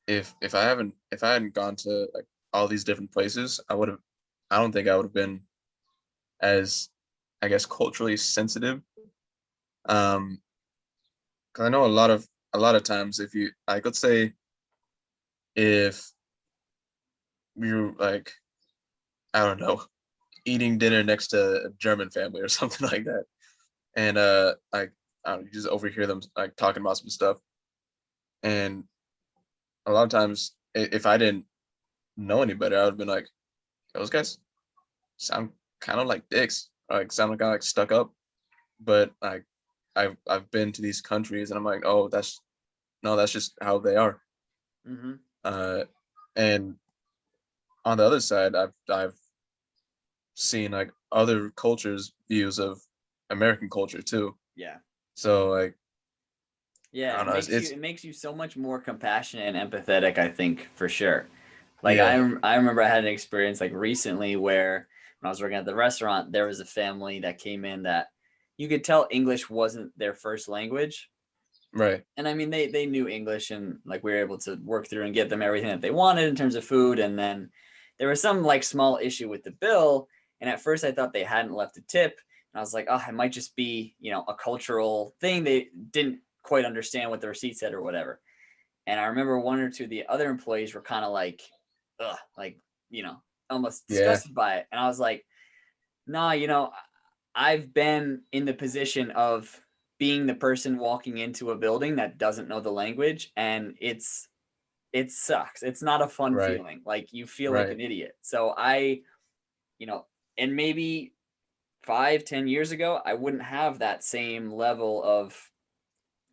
S2: if I hadn't gone to like all these different places, I don't think I would have been as, I guess, culturally sensitive. 'Cause I know a lot of times if you like, let's say if you like, I don't know, eating dinner next to a German family or something like that, and like I don't know, you just overhear them like talking about some stuff, and a lot of times if I didn't know any better, I would have been like, those guys sound kind of like dicks, or like sound kind of like stuck up. But like I've been to these countries and I'm like, oh, that's just how they are.
S1: Mm-hmm.
S2: Uh, and on the other side, I've seen like other cultures' views of American culture too.
S1: Yeah.
S2: So like I
S1: Yeah,
S2: don't
S1: it
S2: know,
S1: makes you
S2: it's
S1: it makes you so much more compassionate and empathetic, I think, for sure. Like
S2: yeah,
S1: I remember I had an experience like recently where when I was working at the restaurant, there was a family that came in that you could tell English wasn't their first language.
S2: right,
S1: And I mean they knew English, and like we were able to work through and get them everything that they wanted in terms of food. And then there was some like small issue with the bill. And at first I thought they hadn't left a tip. And I was like, oh, it might just be, a cultural thing. They didn't quite understand what the receipt said or whatever. And I remember one or two of the other employees were kind of like, ugh, like, almost
S2: yeah,
S1: disgusted by it. And I was like, nah, I've been in the position of being the person walking into a building that doesn't know the language, and it sucks. It's not a fun
S2: right,
S1: feeling. Like you feel like
S2: right,
S1: an idiot. So you know, and maybe 5-10 years ago, I wouldn't have that same level of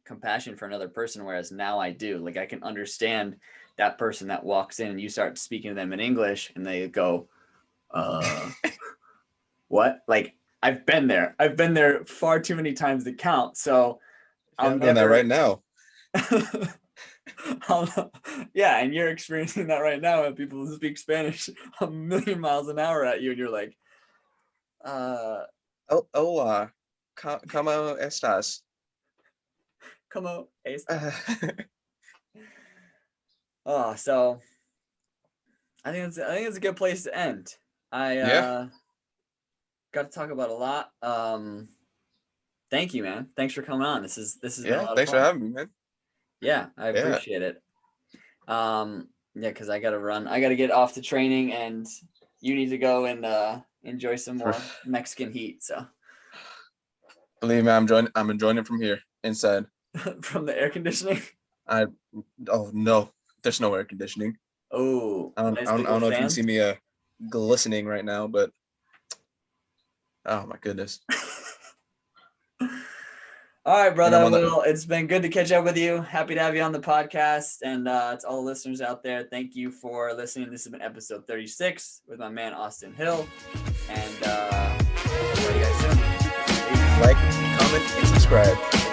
S1: compassion for another person, whereas now I do. Like I can understand that person that walks in and you start speaking to them in English and they go, uh what? Like I've been there far too many times to count. So
S2: yeah.
S1: I'll
S2: I'm doing that right
S1: never
S2: now.
S1: yeah, and you're experiencing that right now when people who speak Spanish a million miles an hour at you and you're like, uh
S2: Oh, hola, ¿cómo estás?
S1: como esta. Oh, so I think it's a good place to end. I
S2: Yeah,
S1: got to talk about a lot. Thank you, man. Thanks for coming on. This has been a
S2: yeah.
S1: lot of
S2: Thanks for
S1: fun.
S2: having me, man.
S1: Yeah, I
S2: Yeah,
S1: appreciate it. Yeah, because I gotta run. I gotta get off to training, and you need to go and enjoy some
S2: for
S1: more Mexican heat. So
S2: believe me, I'm enjoying it from here inside.
S1: from the air conditioning.
S2: I Oh no, there's no air conditioning.
S1: Oh, nice
S2: I
S1: big
S2: don't
S1: old
S2: know if you can
S1: fan.
S2: see me glistening right now, but oh my goodness.
S1: All right,
S2: And I'm
S1: brother.
S2: on the
S1: Well, it's been good to catch up with you. Happy to have you on the podcast. And to all the listeners out there, thank you for listening. This has been episode 36 with my man, Austin Hill. And see you guys soon.
S2: like, comment, and subscribe.